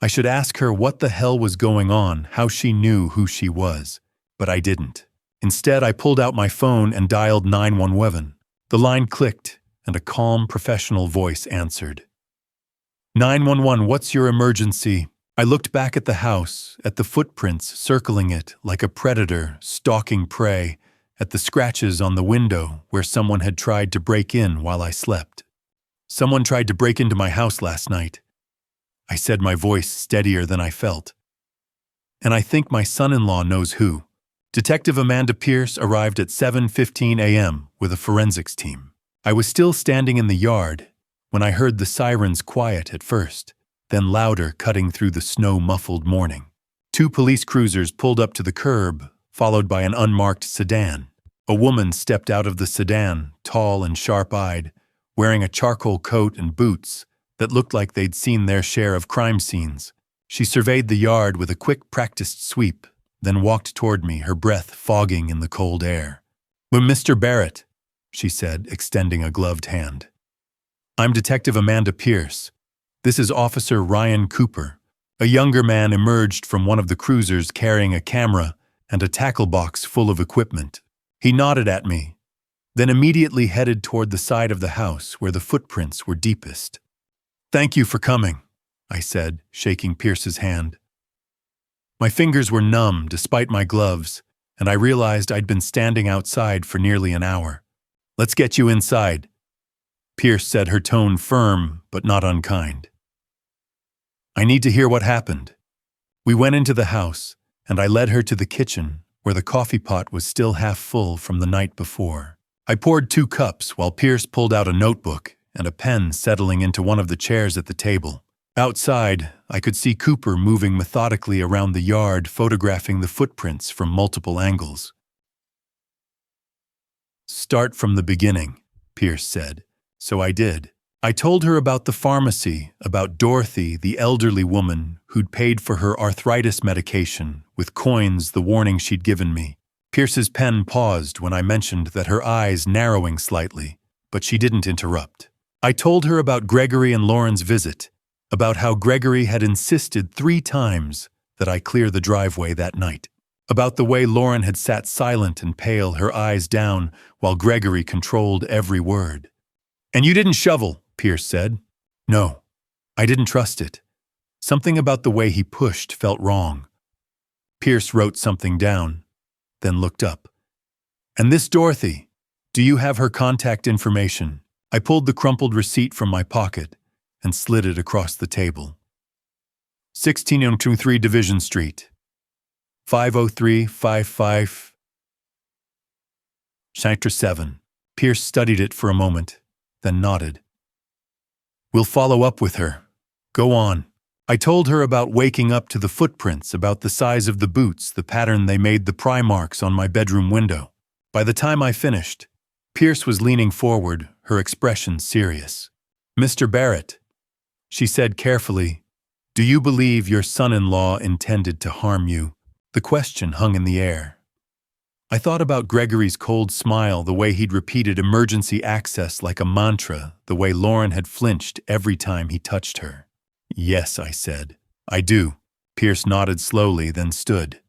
I should ask her what the hell was going on, how she knew who she was. But I didn't. Instead, I pulled out my phone and dialed 911. The line clicked, and a calm, professional voice answered. 911, what's your emergency? I looked back at the house, at the footprints circling it like a predator stalking prey, at the scratches on the window where someone had tried to break in while I slept. Someone tried to break into my house last night. I said, my voice steadier than I felt. And I think my son-in-law knows who. Detective Amanda Pierce arrived at 7:15 a.m. with a forensics team. I was still standing in the yard when I heard the sirens quiet at first, then louder cutting through the snow-muffled morning. 2 police cruisers pulled up to the curb, followed by an unmarked sedan. A woman stepped out of the sedan, tall and sharp-eyed, wearing a charcoal coat and boots that looked like they'd seen their share of crime scenes. She surveyed the yard with a quick, practiced sweep, then walked toward me, her breath fogging in the cold air. "Well, Mr. Barrett," she said, extending a gloved hand. "I'm Detective Amanda Pierce. This is Officer Ryan Cooper." A younger man emerged from one of the cruisers carrying a camera and a tackle box full of equipment. He nodded at me, then immediately headed toward the side of the house where the footprints were deepest. "Thank you for coming," I said, shaking Pierce's hand. My fingers were numb despite my gloves, and I realized I'd been standing outside for nearly an hour. "Let's get you inside," Pierce said, her tone firm but not unkind. "I need to hear what happened." We went into the house, and I led her to the kitchen, where the coffee pot was still half full from the night before. I poured 2 cups while Pierce pulled out a notebook and a pen settling into one of the chairs at the table. Outside, I could see Cooper moving methodically around the yard, photographing the footprints from multiple angles. "Start from the beginning," Pierce said. So I did. I told her about the pharmacy, about Dorothy, the elderly woman who'd paid for her arthritis medication with coins the warning she'd given me. Pierce's pen paused when I mentioned that, her eyes narrowing slightly, but she didn't interrupt. I told her about Gregory and Lauren's visit, about how Gregory had insisted 3 times that I clear the driveway that night, about the way Lauren had sat silent and pale, her eyes down, while Gregory controlled every word. "And you didn't shovel," Pierce said. "No, I didn't trust it. Something about the way he pushed felt wrong." Pierce wrote something down, then looked up. "And this Dorothy, do you have her contact information?" I pulled the crumpled receipt from my pocket and slid it across the table. 1623 Division Street, 50355. Chapter 7. Pierce studied it for a moment, then nodded. "We'll follow up with her. Go on." I told her about waking up to the footprints, about the size of the boots, the pattern they made, the pry marks on my bedroom window. By the time I finished, Pierce was leaning forward, her expression serious. "Mr. Barrett," she said carefully, "do you believe your son-in-law intended to harm you?" The question hung in the air. I thought about Gregory's cold smile, the way he'd repeated emergency access like a mantra, the way Lauren had flinched every time he touched her. "Yes," I said. "I do." Pierce nodded slowly, then stood.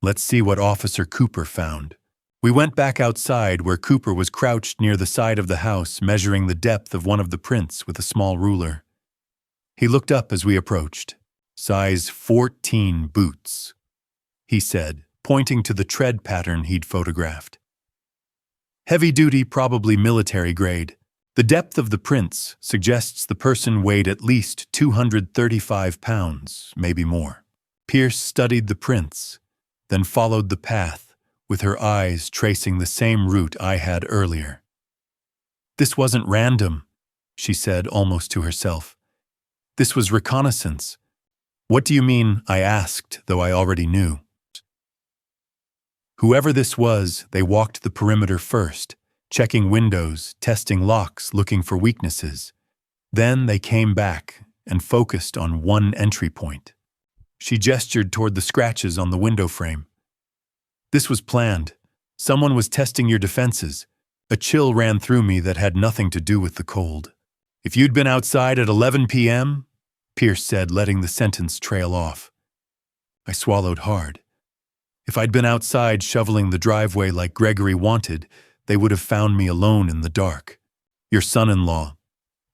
"Let's see what Officer Cooper found." We went back outside, where Cooper was crouched near the side of the house, measuring the depth of one of the prints with a small ruler. He looked up as we approached. "Size 14 boots," he said, pointing to the tread pattern he'd photographed. "Heavy-duty, probably military grade. The depth of the prints suggests the person weighed at least 235 pounds, maybe more." Pierce studied the prints, then followed the path, with her eyes tracing the same route I had earlier. "This wasn't random," she said almost to herself. "This was reconnaissance." "What do you mean?" I asked, though I already knew. Whoever this was, they walked the perimeter first, checking windows, testing locks, looking for weaknesses. Then they came back and focused on one entry point. She gestured toward the scratches on the window frame. "This was planned. Someone was testing your defenses." A chill ran through me that had nothing to do with the cold. "If you'd been outside at 11 p.m., Pierce said, letting the sentence trail off. I swallowed hard. If I'd been outside shoveling the driveway like Gregory wanted, they would have found me alone in the dark. "Your son-in-law,"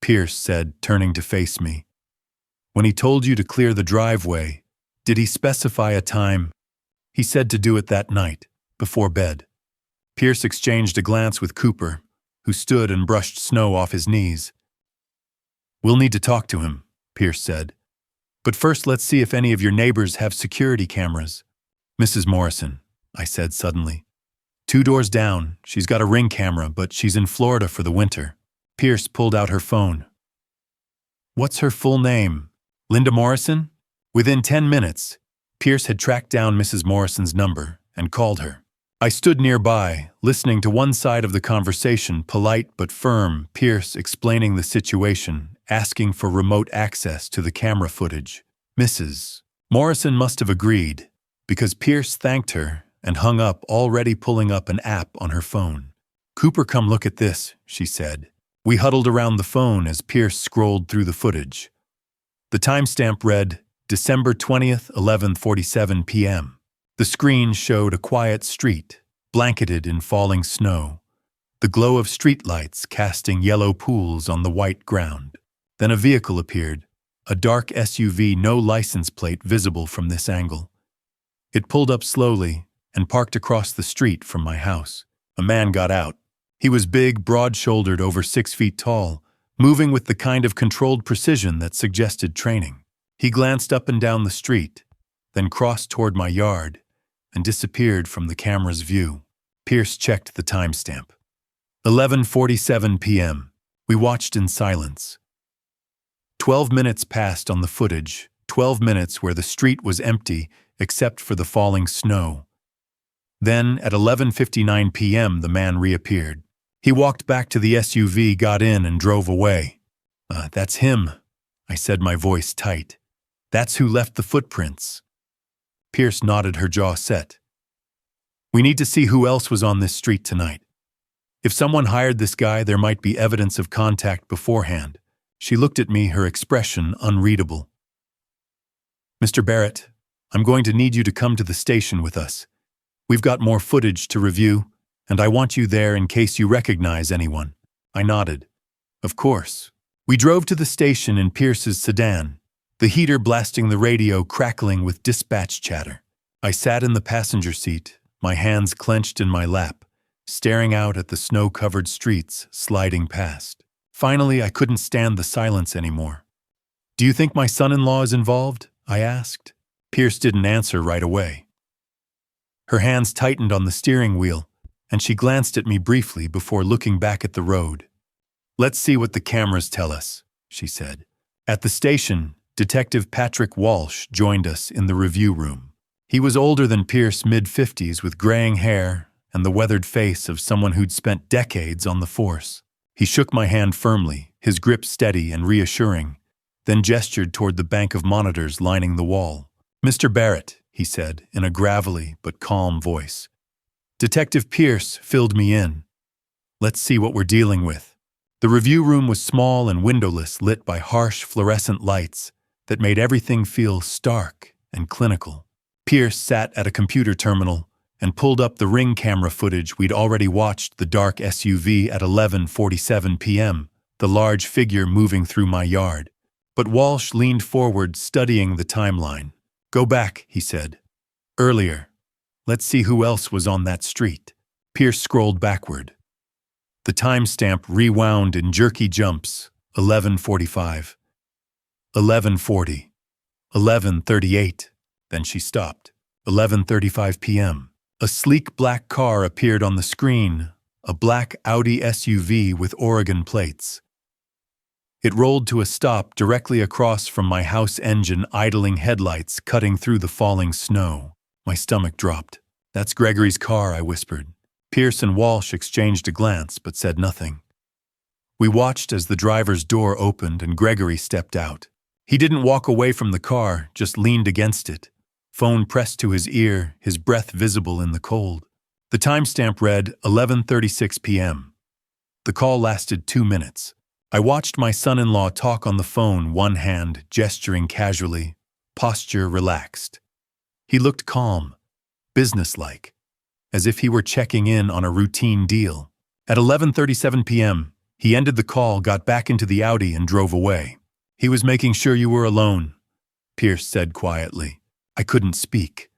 Pierce said, turning to face me. "When he told you to clear the driveway, did he specify a time?" "He said to do it that night, before bed." Pierce exchanged a glance with Cooper, who stood and brushed snow off his knees. "We'll need to talk to him," Pierce said. "But first, let's see if any of your neighbors have security cameras." "Mrs. Morrison," I said suddenly, 2 doors down. She's got a Ring camera, but she's in Florida for the winter. Pierce pulled out her phone. What's her full name? Linda Morrison? Within 10 minutes, Pierce had tracked down Mrs. Morrison's number and called her. I stood nearby, listening to one side of the conversation, polite but firm, Pierce explaining the situation, asking for remote access to the camera footage. Mrs. Morrison must have agreed, because Pierce thanked her and hung up, already pulling up an app on her phone. "Cooper, come look at this," she said. We huddled around the phone as Pierce scrolled through the footage. The timestamp read, December 20th, 11:47 p.m. The screen showed a quiet street, blanketed in falling snow, the glow of streetlights casting yellow pools on the white ground. Then a vehicle appeared, a dark SUV, no license plate visible from this angle. It pulled up slowly and parked across the street from my house. A man got out. He was big, broad-shouldered, over 6 feet tall, moving with the kind of controlled precision that suggested training. He glanced up and down the street, then crossed toward my yard and disappeared from the camera's view. Pierce checked the timestamp. 11:47 p.m. We watched in silence. 12 minutes passed on the footage, 12 minutes where the street was empty except for the falling snow. Then, at 11:59 p.m., the man reappeared. He walked back to the SUV, got in, and drove away. That's him," I said, my voice tight. "That's who left the footprints." Pierce nodded, her jaw set. "We need to see who else was on this street tonight. If someone hired this guy, there might be evidence of contact beforehand." She looked at me, her expression unreadable. "Mr. Barrett, I'm going to need you to come to the station with us. We've got more footage to review, and I want you there in case you recognize anyone." I nodded. "Of course." We drove to the station in Pierce's sedan, the heater blasting the radio, crackling with dispatch chatter. I sat in the passenger seat, my hands clenched in my lap, staring out at the snow-covered streets sliding past. Finally, I couldn't stand the silence anymore. "Do you think my son-in-law is involved?" I asked. Pierce didn't answer right away. Her hands tightened on the steering wheel, and she glanced at me briefly before looking back at the road. "Let's see what the cameras tell us," she said. At the station, Detective Patrick Walsh joined us in the review room. He was older than Pierce, mid-50s, with graying hair and the weathered face of someone who'd spent decades on the force. He shook my hand firmly, his grip steady and reassuring, then gestured toward the bank of monitors lining the wall. "Mr. Barrett," he said in a gravelly but calm voice. Detective Pierce filled me in. "Let's see what we're dealing with." The review room was small and windowless, lit by harsh fluorescent lights that made everything feel stark and clinical. Pierce sat at a computer terminal and pulled up the Ring camera footage we'd already watched, the dark SUV at 11:47 p.m., the large figure moving through my yard. But Walsh leaned forward, studying the timeline. "Go back," he said. "Earlier. Let's see who else was on that street." Pierce scrolled backward. The timestamp rewound in jerky jumps. 11:45. 11:40. 11:38. Then she stopped. 11:35 p.m. A sleek black car appeared on the screen, a black Audi SUV with Oregon plates. It rolled to a stop directly across from my house, engine idling, headlights cutting through the falling snow. My stomach dropped. "That's Gregory's car," I whispered. Pierce and Walsh exchanged a glance but said nothing. We watched as the driver's door opened and Gregory stepped out. He didn't walk away from the car, just leaned against it, phone pressed to his ear, his breath visible in the cold. The timestamp read 11:36 p.m. The call lasted 2 minutes. I watched my son-in-law talk on the phone, one hand gesturing casually, posture relaxed. He looked calm, businesslike, as if he were checking in on a routine deal. At 11:37 p.m., he ended the call, got back into the Audi, and drove away. "He was making sure you were alone," Pierce said quietly. I couldn't speak.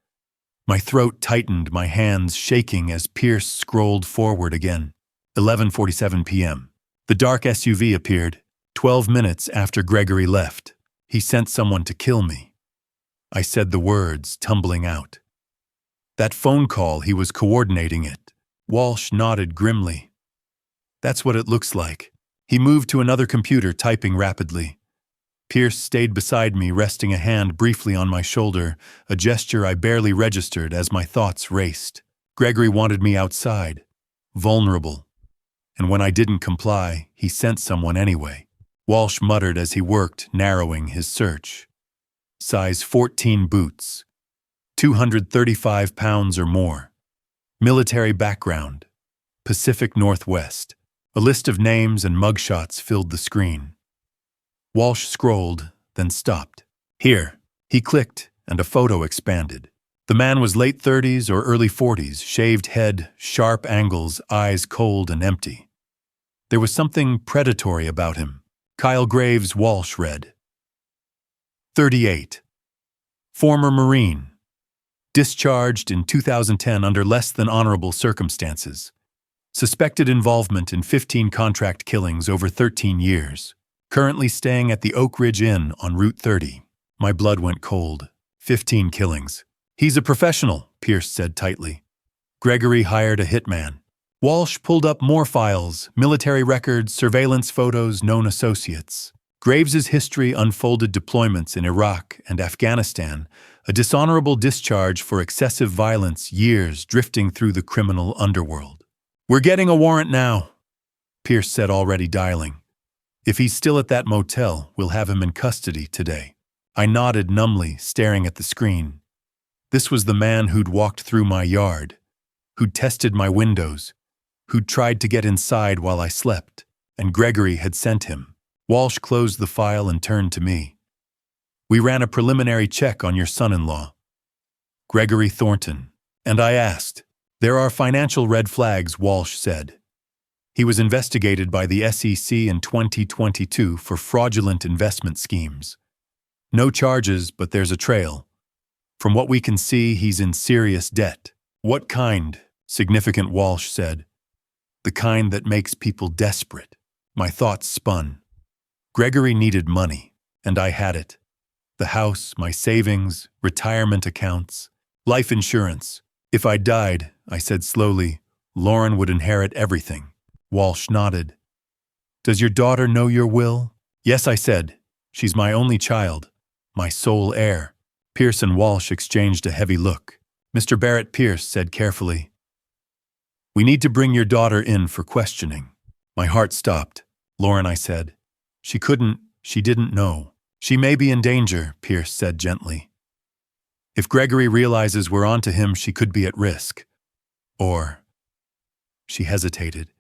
My throat tightened, my hands shaking as Pierce scrolled forward again. 11:47 p.m. The dark SUV appeared, 12 minutes after Gregory left. "He sent someone to kill me." I said the words, tumbling out. That phone call, he was coordinating it. Walsh nodded grimly. That's what it looks like. He moved to another computer, typing rapidly. Pierce stayed beside me, resting a hand briefly on my shoulder, a gesture I barely registered as my thoughts raced. Gregory wanted me outside, vulnerable. And when I didn't comply, he sent someone anyway. Walsh muttered as he worked, narrowing his search. Size 14 boots. 235 pounds or more. Military background. Pacific Northwest. A list of names and mugshots filled the screen. Walsh scrolled, then stopped. Here, he clicked, and a photo expanded. The man was late 30s or early 40s, shaved head, sharp angles, eyes cold and empty. There was something predatory about him. Kyle Graves, Walsh read. 38. Former Marine. Discharged in 2010 under less than honorable circumstances. Suspected involvement in 15 contract killings over 13 years. Currently staying at the Oak Ridge Inn on Route 30. My blood went cold. 15 killings. He's a professional, Pierce said tightly. Gregory hired a hitman. Walsh pulled up more files, military records, surveillance photos, known associates. Graves's history unfolded deployments in Iraq and Afghanistan, a dishonorable discharge for excessive violence, years drifting through the criminal underworld. We're getting a warrant now, Pierce said, already dialing. If he's still at that motel, we'll have him in custody today. I nodded numbly, staring at the screen. This was the man who'd walked through my yard, who'd tested my windows, who'd tried to get inside while I slept, and Gregory had sent him. Walsh closed the file and turned to me. We ran a preliminary check on your son-in-law, Gregory Thornton, and I asked. There are financial red flags, Walsh said. He was investigated by the SEC in 2022 for fraudulent investment schemes. No charges, but there's a trail. From what we can see, he's in serious debt. What kind? Significant, Walsh said. The kind that makes people desperate. My thoughts spun. Gregory needed money, and I had it. The house, my savings, retirement accounts, life insurance. If I died, I said slowly, Lauren would inherit everything. Walsh nodded. Does your daughter know your will? Yes, I said. She's my only child, my sole heir. Pierce and Walsh exchanged a heavy look. Mr. Barrett, Pierce said carefully. We need to bring your daughter in for questioning. My heart stopped. Lauren, I said. She didn't know. She may be in danger, Pierce said gently. If Gregory realizes we're onto him, she could be at risk. Or, she hesitated.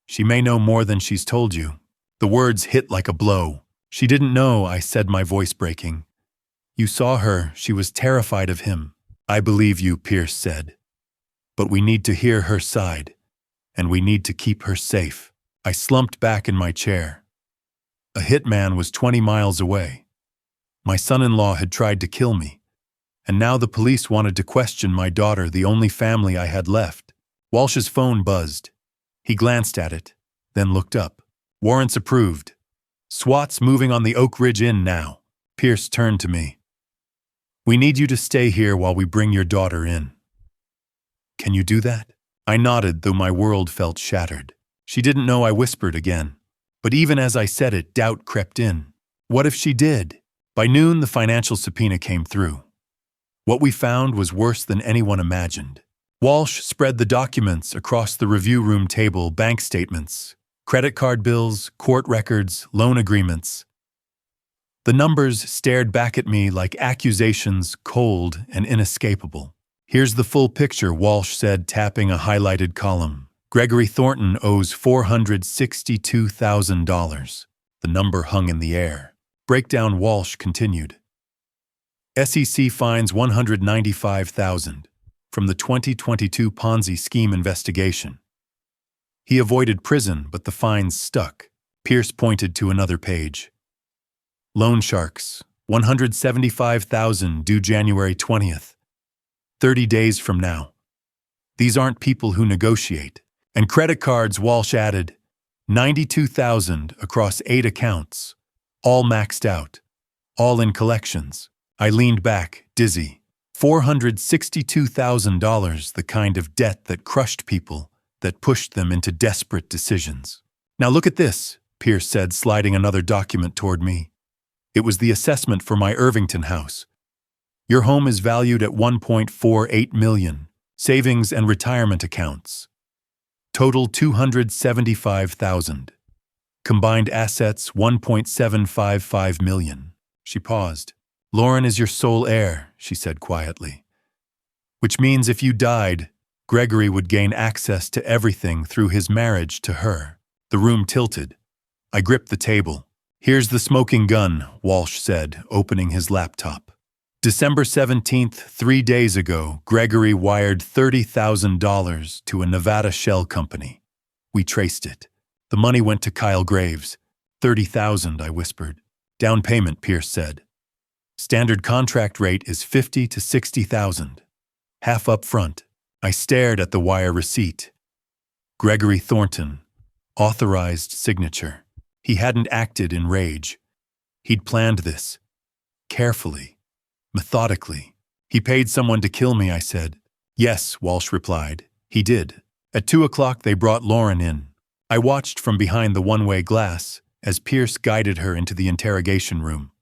She may know more than she's told you. The words hit like a blow. She didn't know, I said, my voice breaking. You saw her, she was terrified of him. I believe you, Pierce said. But we need to hear her side, and we need to keep her safe. I slumped back in my chair. A hitman was 20 miles away. My son-in-law had tried to kill me, and now the police wanted to question my daughter, the only family I had left. Walsh's phone buzzed. He glanced at it, then looked up. Warrants approved. SWAT's moving on the Oak Ridge Inn now. Pierce turned to me. We need you to stay here while we bring your daughter in. Can you do that? I nodded, though my world felt shattered. She didn't know I whispered again. But even as I said it, doubt crept in. What if she did? By noon, the financial subpoena came through. What we found was worse than anyone imagined. Walsh spread the documents across the review room table: bank statements, credit card bills, court records, loan agreements. The numbers stared back at me like accusations, cold and inescapable. Here's the full picture, Walsh said, tapping a highlighted column. Gregory Thornton owes $462,000. The number hung in the air. Breakdown, Walsh continued. SEC fines $195,000 from the 2022 Ponzi scheme investigation. He avoided prison, but the fines stuck. Pierce pointed to another page. Loan sharks, $175,000 due January 20th. 30 days from now. These aren't people who negotiate. And credit cards, Walsh added, 92,000 across 8 accounts, all maxed out, all in collections. I leaned back, dizzy. $462,000, the kind of debt that crushed people, that pushed them into desperate decisions. Now look at this, Pierce said, sliding another document toward me. It was the assessment for my Irvington house. Your home is valued at $1.48 million, savings and retirement accounts. Total $275,000. Combined assets $1.755 million. She paused. Lauren is your sole heir, she said quietly. Which means if you died, Gregory would gain access to everything through his marriage to her. The room tilted. I gripped the table. Here's the smoking gun, Walsh said, opening his laptop. December 17th, 3 days ago, Gregory wired $30,000 to a Nevada shell company. We traced it. The money went to Kyle Graves. $30,000, I whispered. Down payment, Pierce said. Standard contract rate is $50,000 to $60,000. Half up front. I stared at the wire receipt. Gregory Thornton. Authorized signature. He hadn't acted in rage. He'd planned this. Carefully. Methodically. He paid someone to kill me, I said. Yes, Walsh replied. He did. At 2 o'clock they brought Lauren in. I watched from behind the one-way glass as Pierce guided her into the interrogation room.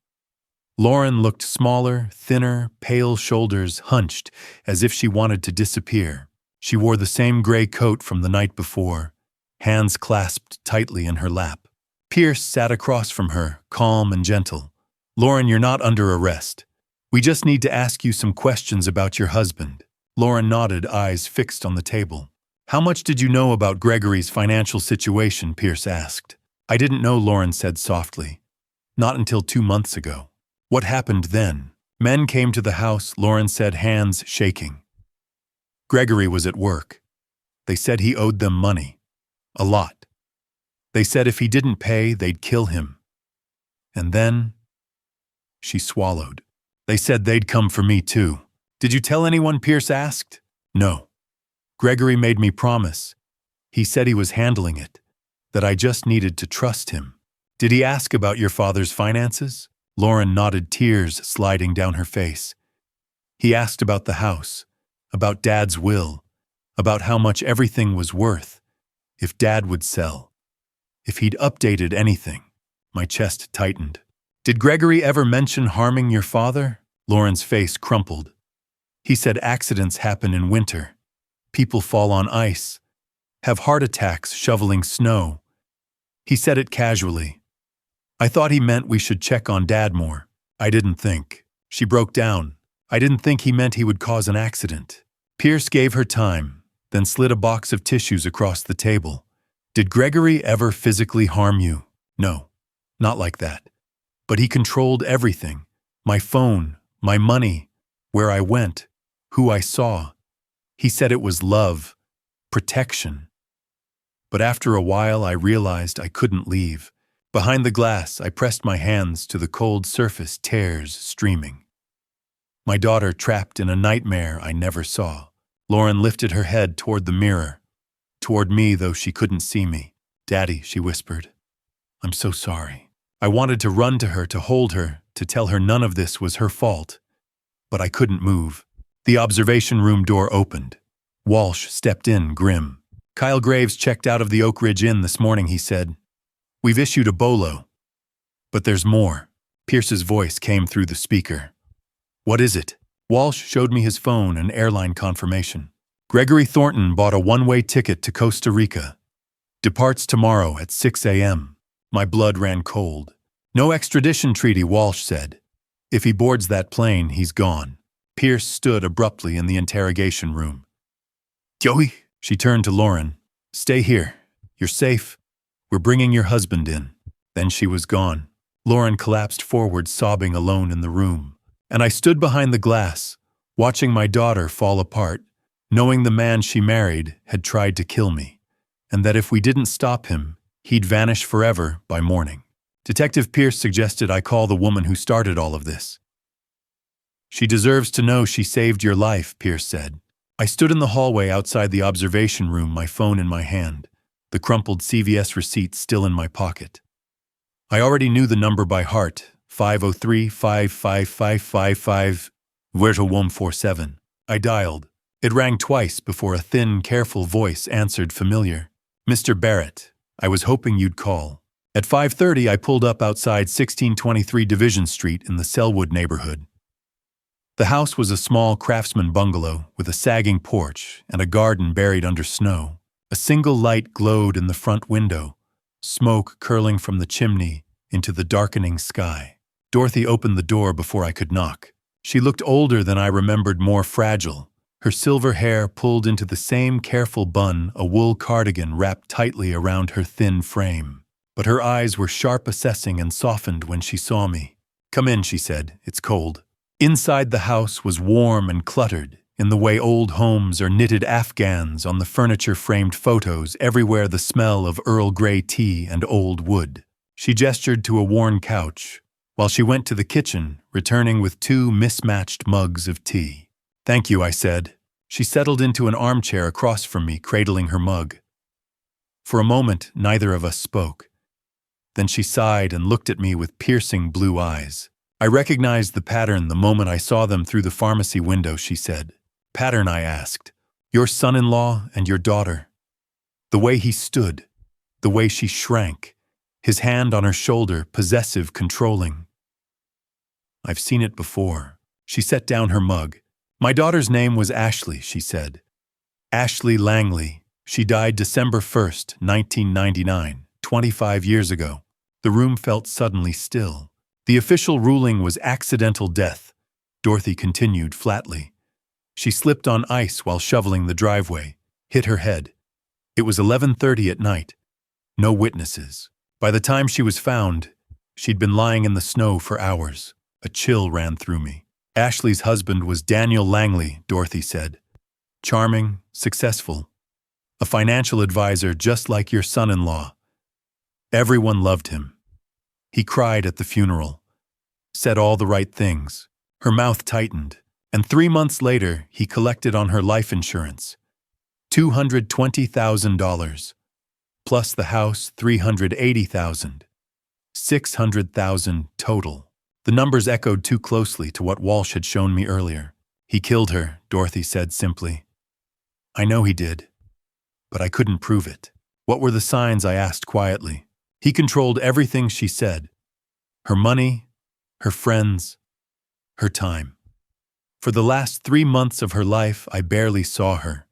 Lauren looked smaller, thinner, pale shoulders hunched, as if she wanted to disappear. She wore the same gray coat from the night before, hands clasped tightly in her lap. Pierce sat across from her, calm and gentle. Lauren, you're not under arrest. We just need to ask you some questions about your husband. Lauren nodded, eyes fixed on the table. How much did you know about Gregory's financial situation? Pierce asked. I didn't know, Lauren said softly. Not until 2 months ago. What happened then? Men came to the house, Lauren said, hands shaking. Gregory was at work. They said he owed them money. A lot. They said if he didn't pay, they'd kill him. And then... She swallowed. They said they'd come for me too. Did you tell anyone? Pierce asked. No. Gregory made me promise. He said he was handling it, that I just needed to trust him. Did he ask about your father's finances? Lauren nodded, tears sliding down her face. He asked about the house, about Dad's will, about how much everything was worth, if Dad would sell, if he'd updated anything. My chest tightened. Did Gregory ever mention harming your father? Lauren's face crumpled. He said accidents happen in winter. People fall on ice, have heart attacks shoveling snow. He said it casually. I thought he meant we should check on Dad more. I didn't think. She broke down. I didn't think he meant he would cause an accident. Pierce gave her time, then slid a box of tissues across the table. Did Gregory ever physically harm you? No, not like that. But he controlled everything. My phone, my money, where I went, who I saw. He said it was love, protection. But after a while I realized I couldn't leave. Behind the glass, I pressed my hands to the cold surface, tears streaming. My daughter trapped in a nightmare I never saw. Lauren lifted her head toward the mirror, toward me though she couldn't see me. Daddy, she whispered. I'm so sorry. I wanted to run to her, to hold her, to tell her none of this was her fault. But I couldn't move. The observation room door opened. Walsh stepped in, grim. Kyle Graves checked out of the Oak Ridge Inn this morning, he said. We've issued a bolo. But there's more. Pierce's voice came through the speaker. What is it? Walsh showed me his phone and airline confirmation. Gregory Thornton bought a one-way ticket to Costa Rica. Departs tomorrow at 6 a.m. My blood ran cold. No extradition treaty, Walsh said. If he boards that plane, he's gone. Pierce stood abruptly in the interrogation room. Joey, she turned to Lauren. Stay here. You're safe. We're bringing your husband in. Then she was gone. Lauren collapsed forward, sobbing alone in the room. And I stood behind the glass, watching my daughter fall apart, knowing the man she married had tried to kill me, and that if we didn't stop him, he'd vanish forever by morning. Detective Pierce suggested I call the woman who started all of this. She deserves to know she saved your life, Pierce said. I stood in the hallway outside the observation room, my phone in my hand, the crumpled CVS receipt still in my pocket. I already knew the number by heart, 503-55555, Verto 147. I dialed. It rang twice before a thin, careful voice answered familiar. Mr. Barrett, I was hoping you'd call. At 5:30, I pulled up outside 1623 Division Street in the Selwood neighborhood. The house was a small craftsman bungalow with a sagging porch and a garden buried under snow. A single light glowed in the front window, smoke curling from the chimney into the darkening sky. Dorothy opened the door before I could knock. She looked older than I remembered, more fragile. Her silver hair pulled into the same careful bun, a wool cardigan wrapped tightly around her thin frame. But her eyes were sharp, assessing, and softened when she saw me. "Come in," she said. "It's cold." Inside the house was warm and cluttered, in the way old homes are, knitted afghans on the furniture-framed photos, everywhere the smell of Earl Grey tea and old wood. She gestured to a worn couch, while she went to the kitchen, returning with 2 mismatched mugs of tea. "Thank you," I said. She settled into an armchair across from me, cradling her mug. For a moment, neither of us spoke. Then she sighed and looked at me with piercing blue eyes. "I recognized the pattern the moment I saw them through the pharmacy window," she said. "Pattern?" I asked. "Your son-in-law and your daughter." The way he stood, the way she shrank, his hand on her shoulder, possessive, controlling. "I've seen it before." She set down her mug. "My daughter's name was Ashley," she said. "Ashley Langley. She died December 1st, 1999, 25 years ago." The room felt suddenly still. "The official ruling was accidental death," Dorothy continued flatly. She slipped on ice while shoveling the driveway, hit her head. It was 11:30 at night. No witnesses. By the time she was found, she'd been lying in the snow for hours. A chill ran through me. "Ashley's husband was Daniel Langley," Dorothy said. "Charming, successful. A financial advisor just like your son-in-law. Everyone loved him. He cried at the funeral, said all the right things." Her mouth tightened. "And 3 months later, he collected on her life insurance. $220,000. Plus the house, $380,000. $600,000 total." The numbers echoed too closely to what Walsh had shown me earlier. "He killed her," Dorothy said simply. "I know he did, but I couldn't prove it." "What were the signs?" I asked quietly. "He controlled everything," she said. "Her money, her friends, her time. For the last 3 months of her life, I barely saw her.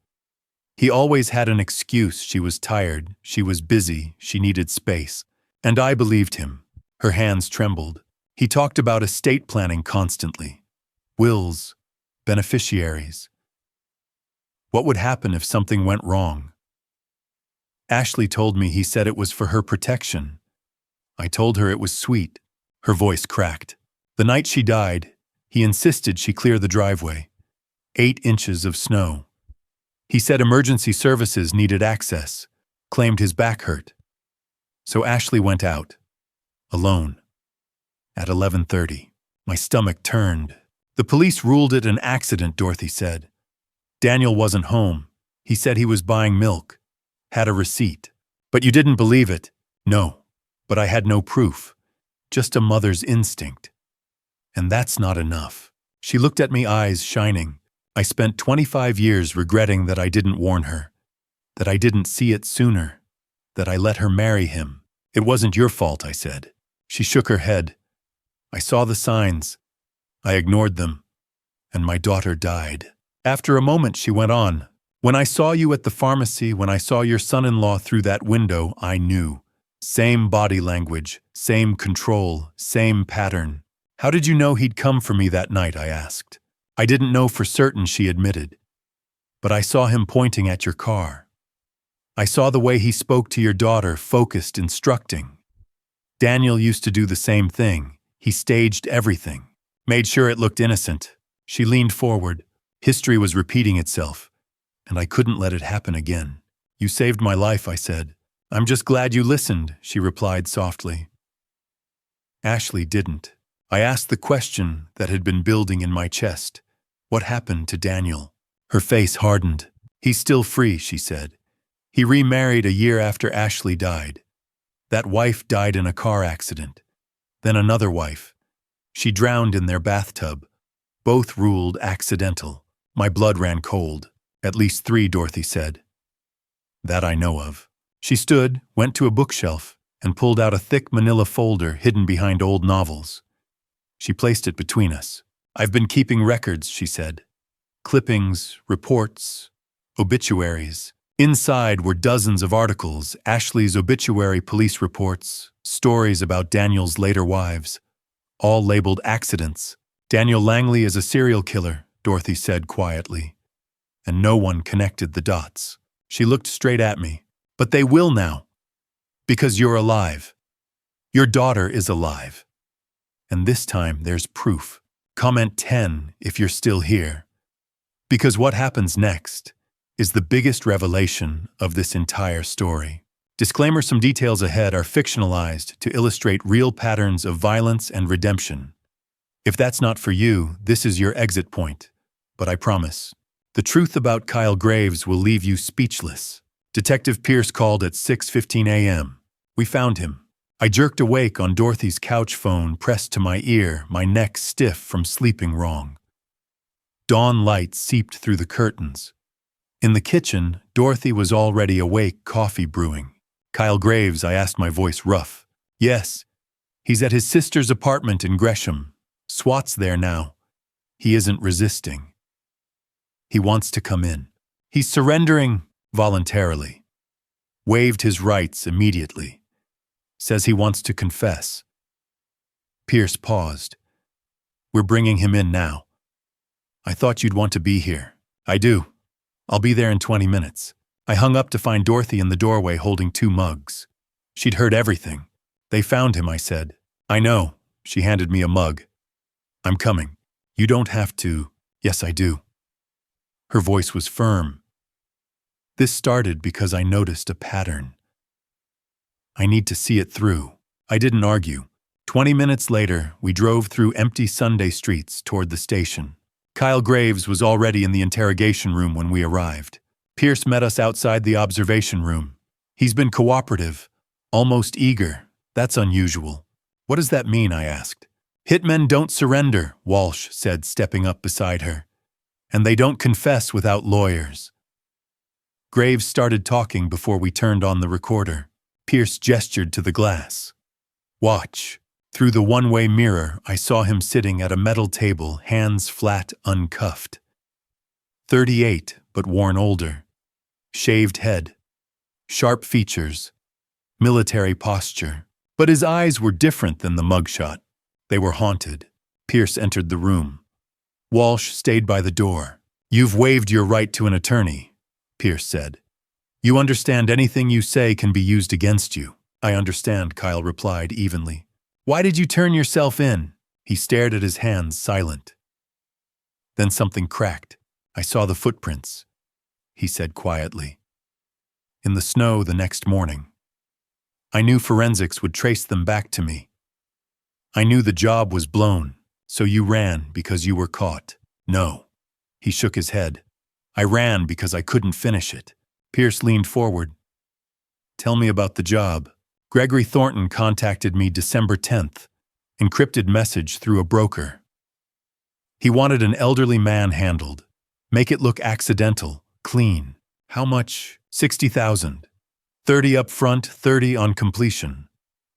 He always had an excuse. She was tired, she was busy, she needed space. And I believed him." Her hands trembled. "He talked about estate planning constantly. Wills, beneficiaries. What would happen if something went wrong? Ashley told me he said it was for her protection. I told her it was sweet." Her voice cracked. "The night she died, he insisted she clear the driveway. 8 inches of snow. He said emergency services needed access, claimed his back hurt. So Ashley went out, alone, at 11:30. My stomach turned. "The police ruled it an accident," Dorothy said. "Daniel wasn't home. He said he was buying milk. Had a receipt. But you didn't believe it." "No, but I had no proof. Just a mother's instinct. And that's not enough." She looked at me, eyes shining. "I spent 25 years regretting that I didn't warn her, that I didn't see it sooner, that I let her marry him." "It wasn't your fault," I said. She shook her head. "I saw the signs. I ignored them. And my daughter died." After a moment, she went on. "When I saw you at the pharmacy, when I saw your son-in-law through that window, I knew. Same body language, same control, same pattern." "How did you know he'd come for me that night?" I asked. "I didn't know for certain," she admitted. "But I saw him pointing at your car. I saw the way he spoke to your daughter, focused, instructing. Daniel used to do the same thing. He staged everything. Made sure it looked innocent." She leaned forward. "History was repeating itself, and I couldn't let it happen again." "You saved my life," I said. "I'm just glad you listened," she replied softly. Ashley didn't. I asked the question that had been building in my chest. What happened to Daniel? Her face hardened. "He's still free," she said. "He remarried a year after Ashley died. That wife died in a car accident. Then another wife. She drowned in their bathtub. Both ruled accidental." My blood ran cold. At least 3, Dorothy said. That I know of. She stood, went to a bookshelf, and pulled out a thick manila folder hidden behind old novels. She placed it between us. I've been keeping records, she said. Clippings, reports, obituaries. Inside were dozens of articles, Ashley's obituary, police reports, stories about Daniel's later wives, all labeled accidents. Daniel Langley is a serial killer, Dorothy said quietly. And no one connected the dots. She looked straight at me. But they will now. Because you're alive. Your daughter is alive. And this time there's proof. Comment 10 if you're still here. Because what happens next is the biggest revelation of this entire story. Disclaimer: some details ahead are fictionalized to illustrate real patterns of violence and redemption. If that's not for you, this is your exit point. But I promise, the truth about Kyle Graves will leave you speechless. Detective Pierce called at 6:15 a.m. We found him. I jerked awake on Dorothy's couch phone pressed to my ear, my neck stiff from sleeping wrong. Dawn light seeped through the curtains. In the kitchen, Dorothy was already awake, coffee brewing. Kyle Graves, I asked, my voice rough. Yes. He's at his sister's apartment in Gresham. SWAT's there now. He isn't resisting. He wants to come in. He's surrendering voluntarily. Waived his rights immediately. Says he wants to confess. Pierce paused. We're bringing him in now. I thought you'd want to be here. I do. I'll be there in 20 minutes. I hung up to find Dorothy in the doorway holding 2 mugs. She'd heard everything. They found him, I said. I know. She handed me a mug. I'm coming. You don't have to. Yes, I do. Her voice was firm. This started because I noticed a pattern. I need to see it through. I didn't argue. 20 minutes later, we drove through empty Sunday streets toward the station. Kyle Graves was already in the interrogation room when we arrived. Pierce met us outside the observation room. He's been cooperative, almost eager. That's unusual. What does that mean? I asked. Hitmen don't surrender, Walsh said, stepping up beside her. And they don't confess without lawyers. Graves started talking before we turned on the recorder. Pierce gestured to the glass. Watch. Through the one-way mirror, I saw him sitting at a metal table, hands flat, uncuffed. 38, but worn older. Shaved head. Sharp features. Military posture. But his eyes were different than the mugshot. They were haunted. Pierce entered the room. Walsh stayed by the door. You've waived your right to an attorney, Pierce said. You understand anything you say can be used against you. I understand, Kyle replied evenly. Why did you turn yourself in? He stared at his hands, silent. Then something cracked. I saw the footprints, he said quietly. In the snow the next morning. I knew forensics would trace them back to me. I knew the job was blown, so you ran because you were caught. No. He shook his head. I ran because I couldn't finish it. Pierce leaned forward. Tell me about the job. Gregory Thornton contacted me December 10th. Encrypted message through a broker. He wanted an elderly man handled. Make it look accidental, clean. How much? $60,000. 30 up front, 30 on completion.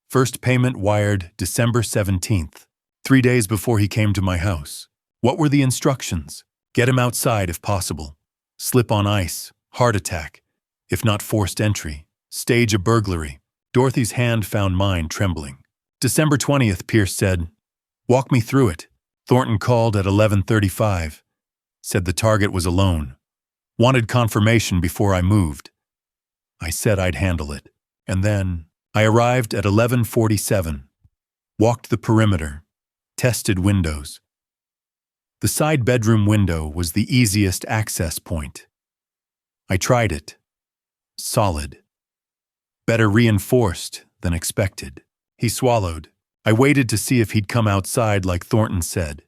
First payment wired December 17th, 3 days before he came to my house. What were the instructions? Get him outside if possible. Slip on ice, heart attack. If not forced entry, stage a burglary. Dorothy's hand found mine, trembling. December 20th, Pierce said. Walk me through it. Thornton called at 11:35. Said the target was alone. Wanted confirmation before I moved. I said I'd handle it. And then I arrived at 11:47. Walked the perimeter. Tested windows. The side bedroom window was the easiest access point. I tried it. Solid. Better reinforced than expected. He swallowed. I waited to see if he'd come outside like Thornton said.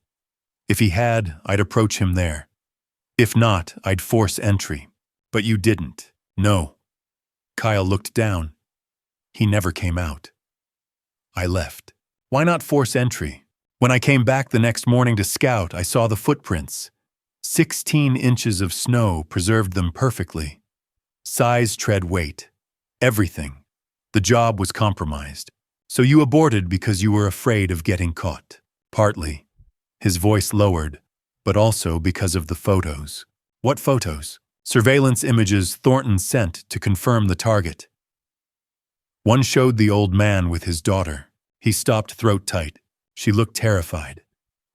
If he had, I'd approach him there. If not, I'd force entry. But you didn't. No. Kyle looked down. He never came out. I left. Why not force entry? When I came back the next morning to scout, I saw the footprints. 16 inches of snow preserved them perfectly. Size, tread, weight. Everything. The job was compromised. So you aborted because you were afraid of getting caught. Partly. His voice lowered, but also because of the photos. What photos? Surveillance images Thornton sent to confirm the target. One showed the old man with his daughter. He stopped throat tight. She looked terrified.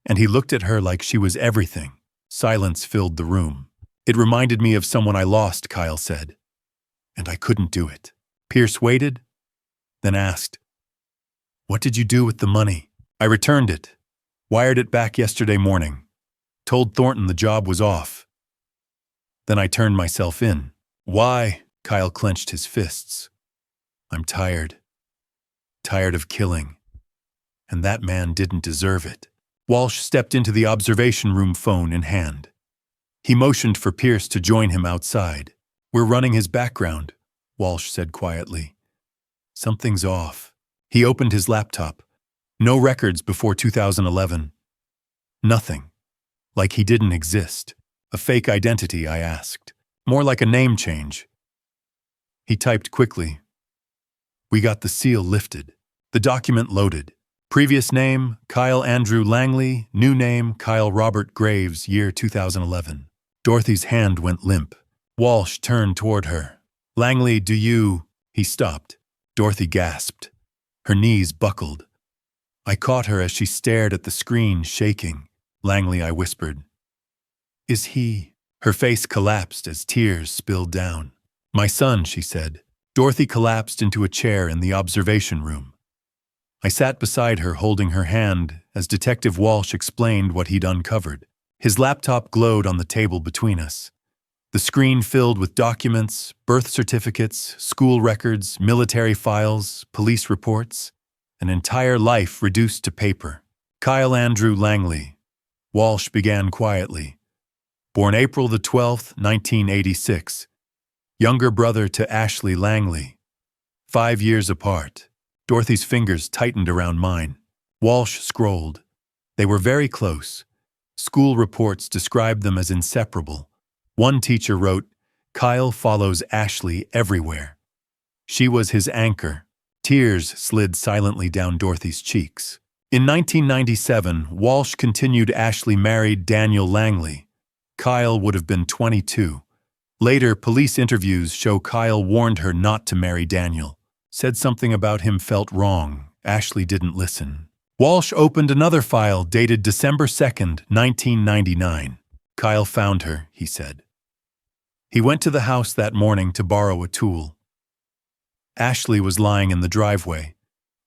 And he looked at her like she was everything. Silence filled the room. It reminded me of someone I lost, Kyle said. And I couldn't do it. Pierce waited, then asked, "What did you do with the money?" "I returned it. Wired it back yesterday morning. Told Thornton the job was off. Then I turned myself in." "Why?" Kyle clenched his fists. "I'm tired. Tired of killing. And that man didn't deserve it." Walsh stepped into the observation room, phone in hand. He motioned for Pierce to join him outside. "We're running his background," Walsh said quietly. "Something's off." He opened his laptop. No records before 2011. Nothing. Like he didn't exist. "A fake identity?" I asked. "More like a name change." He typed quickly. We got the seal lifted. The document loaded. Previous name, Kyle Andrew Langley. New name, Kyle Robert Graves, year 2011. Dorothy's hand went limp. Walsh turned toward her. "Langley, do you—" He stopped. Dorothy gasped. Her knees buckled. I caught her as she stared at the screen, shaking. "Langley," I whispered. "Is he—" Her face collapsed as tears spilled down. "My son," she said. Dorothy collapsed into a chair in the observation room. I sat beside her, holding her hand, as Detective Walsh explained what he'd uncovered. His laptop glowed on the table between us. The screen filled with documents, birth certificates, school records, military files, police reports, an entire life reduced to paper. "Kyle Andrew Langley," Walsh began quietly. "Born April the 12th, 1986. Younger brother to Ashley Langley. 5 years apart." Dorothy's fingers tightened around mine. Walsh scrolled. They were very close. School reports described them as inseparable. One teacher wrote, "Kyle follows Ashley everywhere." She was his anchor. Tears slid silently down Dorothy's cheeks. In 1997, Walsh continued. Ashley married Daniel Langley. Kyle would have been 22. Later, police interviews show Kyle warned her not to marry Daniel. Said something about him felt wrong. Ashley didn't listen. Walsh opened another file dated December 2nd, 1999. "Kyle found her," he said. He went to the house that morning to borrow a tool. Ashley was lying in the driveway.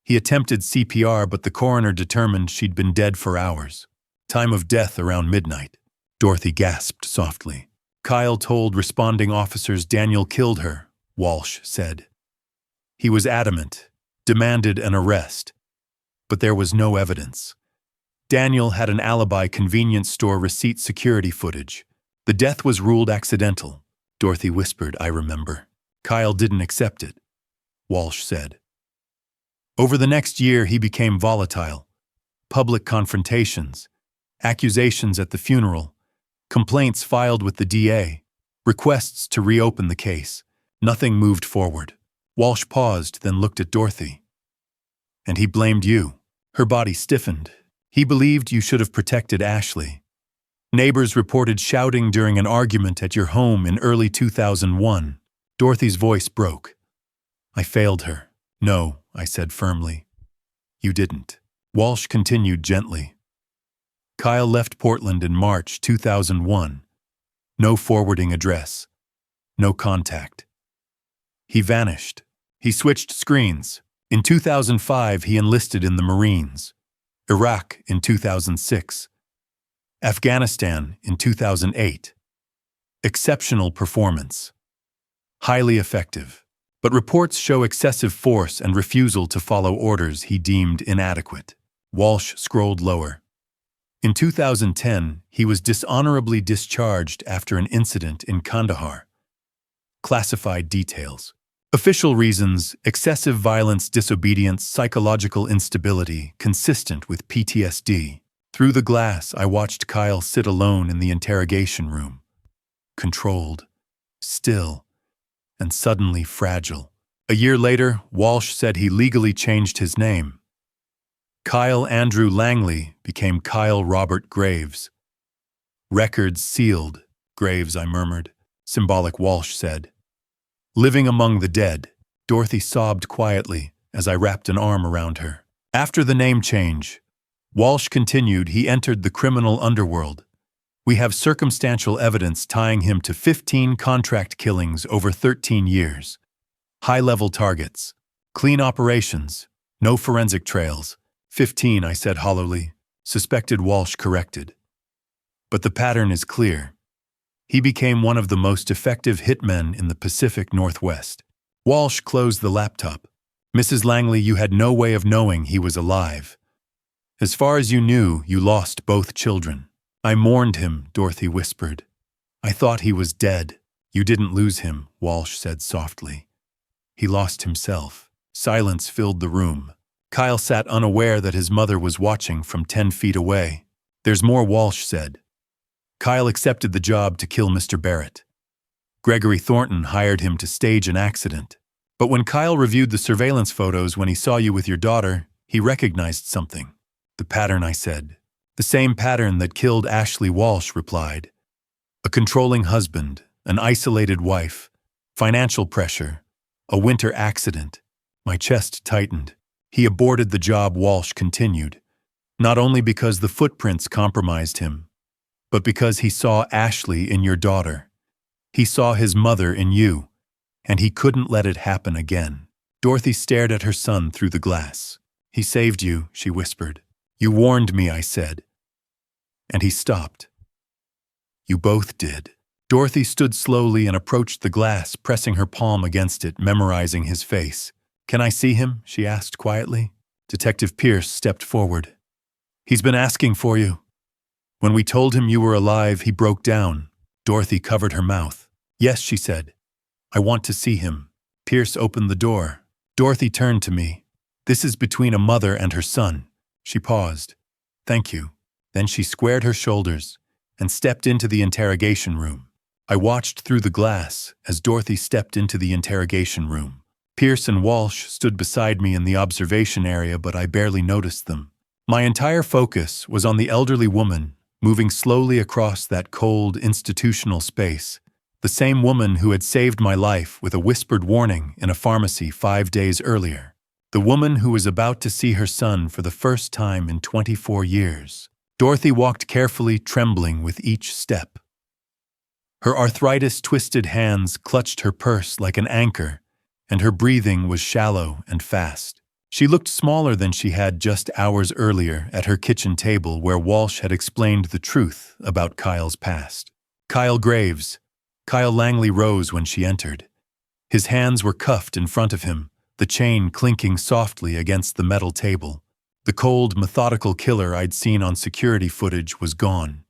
He attempted CPR, but the coroner determined she'd been dead for hours. Time of death around midnight. Dorothy gasped softly. "Kyle told responding officers Daniel killed her," Walsh said. He was adamant, demanded an arrest. But there was no evidence. Daniel had an alibi, convenience store receipt, security footage. The death was ruled accidental. Dorothy whispered, "I remember." "Kyle didn't accept it," Walsh said. Over the next year, he became volatile. Public confrontations, accusations at the funeral, complaints filed with the DA, requests to reopen the case. Nothing moved forward. Walsh paused, then looked at Dorothy. "And he blamed you." Her body stiffened. "He believed you should have protected Ashley. Neighbors reported shouting during an argument at your home in early 2001. Dorothy's voice broke. "I failed her." "No," I said firmly. "You didn't." Walsh continued gently. "Kyle left Portland in March 2001. No forwarding address. No contact. He vanished. He switched screens. In 2005, he enlisted in the Marines. Iraq in 2006. Afghanistan in 2008. Exceptional performance. Highly effective. But reports show excessive force and refusal to follow orders he deemed inadequate." Walsh scrolled lower. In 2010, he was dishonorably discharged after an incident in Kandahar. Classified details. Official reasons: excessive violence, disobedience, psychological instability, consistent with PTSD. Through the glass, I watched Kyle sit alone in the interrogation room, controlled, still, and suddenly fragile. A year later, Walsh said he legally changed his name. Kyle Andrew Langley became Kyle Robert Graves. Records sealed, Graves, I murmured. Symbolic, Walsh said. Living among the dead, Dorothy sobbed quietly as I wrapped an arm around her. After the name change, Walsh continued, he entered the criminal underworld. We have circumstantial evidence tying him to 15 contract killings over 13 years. High-level targets, clean operations, no forensic trails. 15, I said hollowly. Suspected, Walsh corrected. But the pattern is clear. He became one of the most effective hitmen in the Pacific Northwest. Walsh closed the laptop. Mrs. Langley, you had no way of knowing he was alive. As far as you knew, you lost both children. I mourned him, Dorothy whispered. I thought he was dead. You didn't lose him, Walsh said softly. He lost himself. Silence filled the room. Kyle sat unaware that his mother was watching from 10 feet away. There's more, Walsh said. Kyle accepted the job to kill Mr. Barrett. Gregory Thornton hired him to stage an accident. But when Kyle reviewed the surveillance photos when he saw you with your daughter, he recognized something. The pattern, I said. The same pattern that killed Ashley, Walsh replied. A controlling husband, an isolated wife, financial pressure, a winter accident. My chest tightened. He aborted the job, Walsh continued. Not only because the footprints compromised him, but because he saw Ashley in your daughter. He saw his mother in you, and he couldn't let it happen again. Dorothy stared at her son through the glass. He saved you, she whispered. You warned me, I said. And he stopped. You both did. Dorothy stood slowly and approached the glass, pressing her palm against it, memorizing his face. Can I see him? She asked quietly. Detective Pierce stepped forward. He's been asking for you. When we told him you were alive, he broke down. Dorothy covered her mouth. Yes, she said. I want to see him. Pierce opened the door. Dorothy turned to me. This is between a mother and her son. She paused. Thank you. Then she squared her shoulders and stepped into the interrogation room. I watched through the glass as Dorothy stepped into the interrogation room. Pierce and Walsh stood beside me in the observation area, but I barely noticed them. My entire focus was on the elderly woman moving slowly across that cold, institutional space, the same woman who had saved my life with a whispered warning in a pharmacy 5 days earlier, the woman who was about to see her son for the first time in 24 years. Dorothy walked carefully, trembling with each step. Her arthritis-twisted hands clutched her purse like an anchor, and her breathing was shallow and fast. She looked smaller than she had just hours earlier at her kitchen table where Walsh had explained the truth about Kyle's past. Kyle Graves. Kyle Langley rose when she entered. His hands were cuffed in front of him, the chain clinking softly against the metal table. The cold, methodical killer I'd seen on security footage was gone.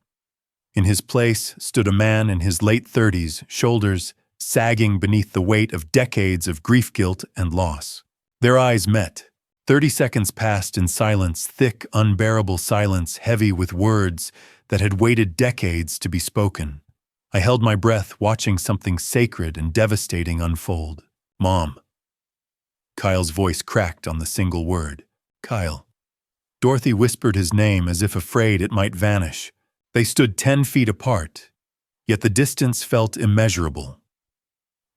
In his place stood a man in his late 30s, shoulders sagging beneath the weight of decades of grief, guilt, and loss. Their eyes met. 30 seconds passed in silence, thick, unbearable silence, heavy with words that had waited decades to be spoken. I held my breath, watching something sacred and devastating unfold. Mom. Kyle's voice cracked on the single word. Kyle. Dorothy whispered his name as if afraid it might vanish. They stood 10 feet apart, yet the distance felt immeasurable.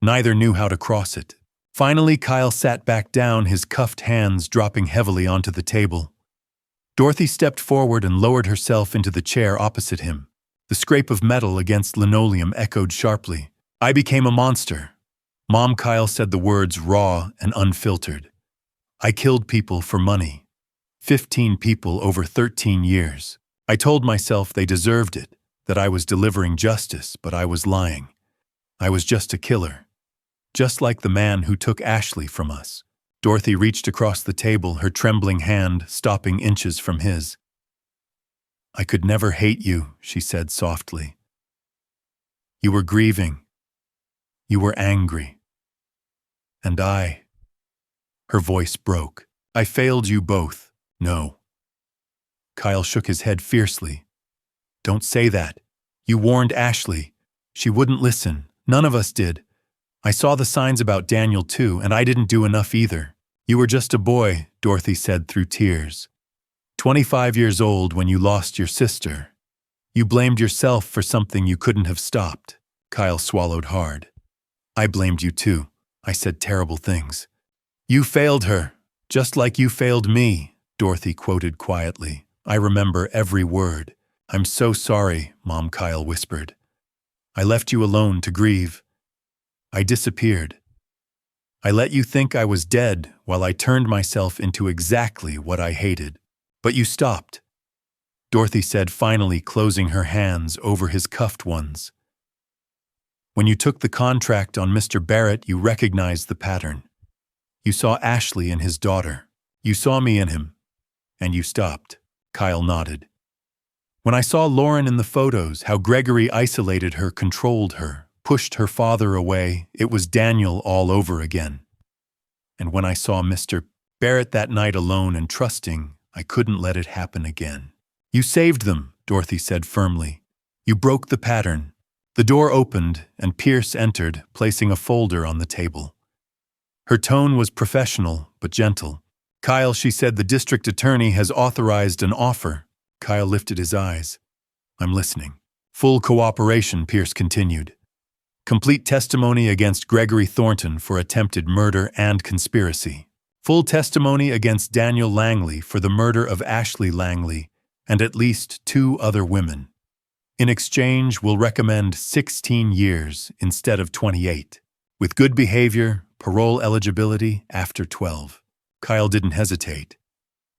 Neither knew how to cross it. Finally, Kyle sat back down, his cuffed hands dropping heavily onto the table. Dorothy stepped forward and lowered herself into the chair opposite him. The scrape of metal against linoleum echoed sharply. I became a monster. Mom, Kyle said the words raw and unfiltered. I killed people for money. 15 people over 13 years. I told myself they deserved it, that I was delivering justice, but I was lying. I was just a killer. Just like the man who took Ashley from us. Dorothy reached across the table, her trembling hand stopping inches from his. I could never hate you, she said softly. You were grieving. You were angry. And I. Her voice broke. I failed you both. No. Kyle shook his head fiercely. Don't say that. You warned Ashley. She wouldn't listen. None of us did. I saw the signs about Daniel too, and I didn't do enough either. You were just a boy, Dorothy said through tears. 25 years old when you lost your sister. You blamed yourself for something you couldn't have stopped. Kyle swallowed hard. I blamed you too. I said terrible things. You failed her, just like you failed me, Dorothy quoted quietly. I remember every word. I'm so sorry, Mom, Kyle whispered. I left you alone to grieve. I disappeared. I let you think I was dead while I turned myself into exactly what I hated. But you stopped, Dorothy said, finally closing her hands over his cuffed ones. When you took the contract on Mr. Barrett, you recognized the pattern. You saw Ashley and his daughter. You saw me in him. And you stopped. Kyle nodded. When I saw Lauren in the photos, how Gregory isolated her, controlled her, pushed her father away, it was Daniel all over again. And when I saw Mr. Barrett that night alone and trusting, I couldn't let it happen again. You saved them, Dorothy said firmly. You broke the pattern. The door opened and Pierce entered, placing a folder on the table. Her tone was professional but gentle. Kyle, she said, the district attorney has authorized an offer. Kyle lifted his eyes. I'm listening. Full cooperation, Pierce continued. Complete testimony against Gregory Thornton for attempted murder and conspiracy. Full testimony against Daniel Langley for the murder of Ashley Langley and at least 2 other women. In exchange, we'll recommend 16 years instead of 28. With good behavior, parole eligibility after 12. Kyle didn't hesitate.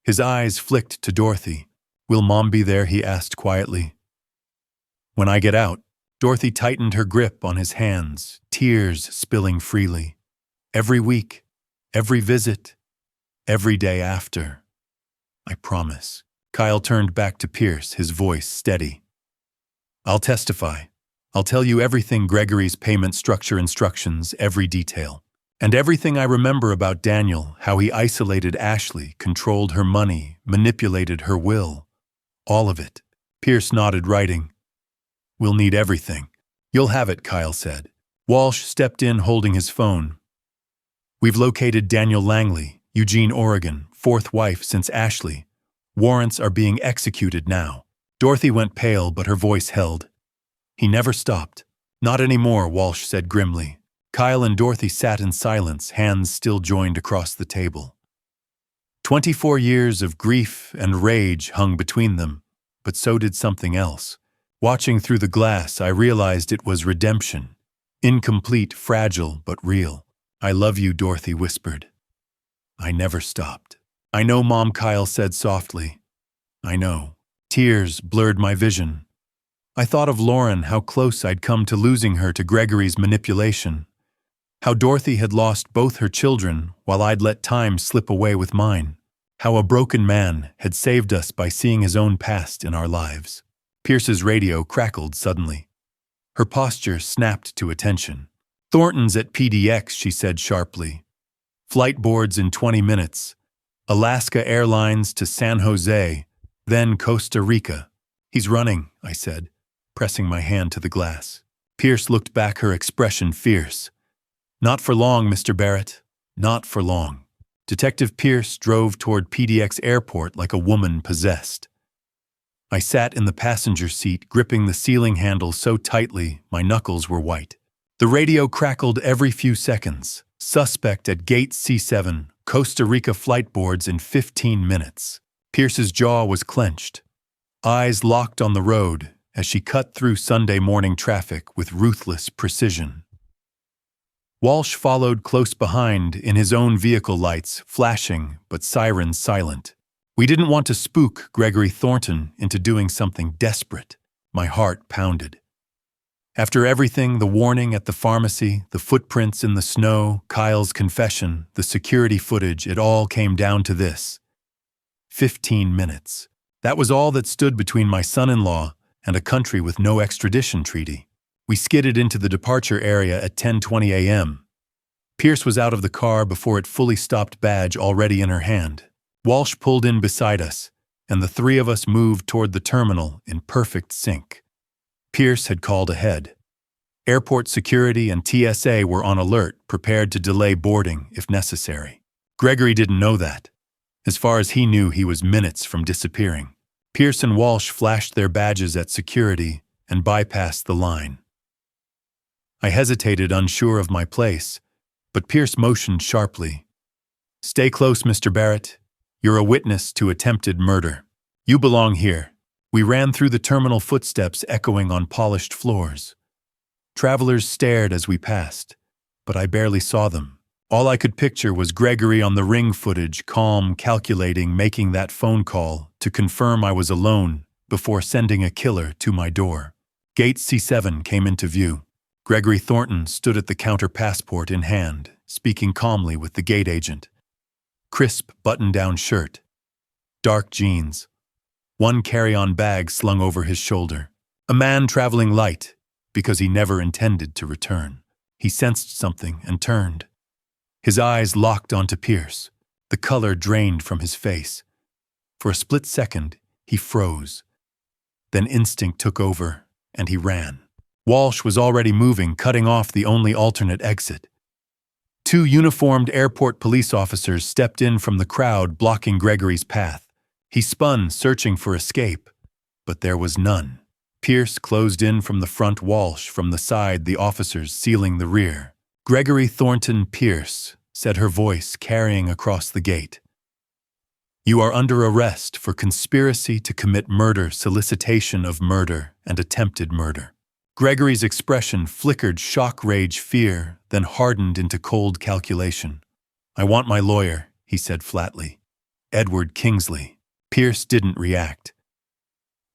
His eyes flicked to Dorothy. Will Mom be there? He asked quietly. When I get out. Dorothy tightened her grip on his hands, tears spilling freely. Every week, every visit, every day after. I promise. Kyle turned back to Pierce, his voice steady. I'll testify. I'll tell you everything, Gregory's payment structure instructions, every detail. And everything I remember about Daniel, how he isolated Ashley, controlled her money, manipulated her will. All of it. Pierce nodded, writing. We'll need everything. You'll have it, Kyle said. Walsh stepped in holding his phone. We've located Daniel Langley, Eugene, Oregon, 4th wife since Ashley. Warrants are being executed now. Dorothy went pale, but her voice held. He never stopped. Not anymore, Walsh said grimly. Kyle and Dorothy sat in silence, hands still joined across the table. 24 years of grief and rage hung between them, but so did something else. Watching through the glass, I realized it was redemption. Incomplete, fragile, but real. I love you, Dorothy whispered. I never stopped. I know, Mom, Kyle said softly. I know. Tears blurred my vision. I thought of Lauren, how close I'd come to losing her to Gregory's manipulation. How Dorothy had lost both her children while I'd let time slip away with mine. How a broken man had saved us by seeing his own past in our lives. Pierce's radio crackled suddenly. Her posture snapped to attention. Thornton's at PDX, she said sharply. Flight boards in 20 minutes. Alaska Airlines to San Jose, then Costa Rica. He's running, I said, pressing my hand to the glass. Pierce looked back, her expression fierce. Not for long, Mr. Barrett. Not for long. Detective Pierce drove toward PDX Airport like a woman possessed. I sat in the passenger seat, gripping the ceiling handle so tightly my knuckles were white. The radio crackled every few seconds. Suspect at Gate C7, Costa Rica flight boards in 15 minutes. Pierce's jaw was clenched. Eyes locked on the road as she cut through Sunday morning traffic with ruthless precision. Walsh followed close behind in his own vehicle, lights flashing but sirens silent. We didn't want to spook Gregory Thornton into doing something desperate. My heart pounded. After everything, the warning at the pharmacy, the footprints in the snow, Kyle's confession, the security footage, it all came down to this. 15 minutes. That was all that stood between my son-in-law and a country with no extradition treaty. We skidded into the departure area at 10:20 a.m. Pierce was out of the car before it fully stopped, badge already in her hand. Walsh pulled in beside us, and the three of us moved toward the terminal in perfect sync. Pierce had called ahead. Airport security and TSA were on alert, prepared to delay boarding if necessary. Gregory didn't know that. As far as he knew, he was minutes from disappearing. Pierce and Walsh flashed their badges at security and bypassed the line. I hesitated, unsure of my place, but Pierce motioned sharply. "Stay close, Mr. Barrett. You're a witness to attempted murder. You belong here." We ran through the terminal, footsteps echoing on polished floors. Travelers stared as we passed, but I barely saw them. All I could picture was Gregory on the ring footage, calm, calculating, making that phone call to confirm I was alone before sending a killer to my door. Gate C7 came into view. Gregory Thornton stood at the counter, passport in hand, speaking calmly with the gate agent. Crisp button-down shirt, dark jeans, one carry-on bag slung over his shoulder. A man traveling light because he never intended to return. He sensed something and turned. His eyes locked onto Pierce. The color drained from his face. For a split second, he froze. Then instinct took over, and he ran. Walsh was already moving, cutting off the only alternate exit. Two uniformed airport police officers stepped in from the crowd, blocking Gregory's path. He spun, searching for escape, but there was none. Pierce closed in from the front, Walsh from the side, the officers sealing the rear. "Gregory Thornton Pierce," said her voice, carrying across the gate. "You are under arrest for conspiracy to commit murder, solicitation of murder, and attempted murder." Gregory's expression flickered shock, rage, fear, then hardened into cold calculation. "I want my lawyer," he said flatly. "Edward Kingsley." Pierce didn't react.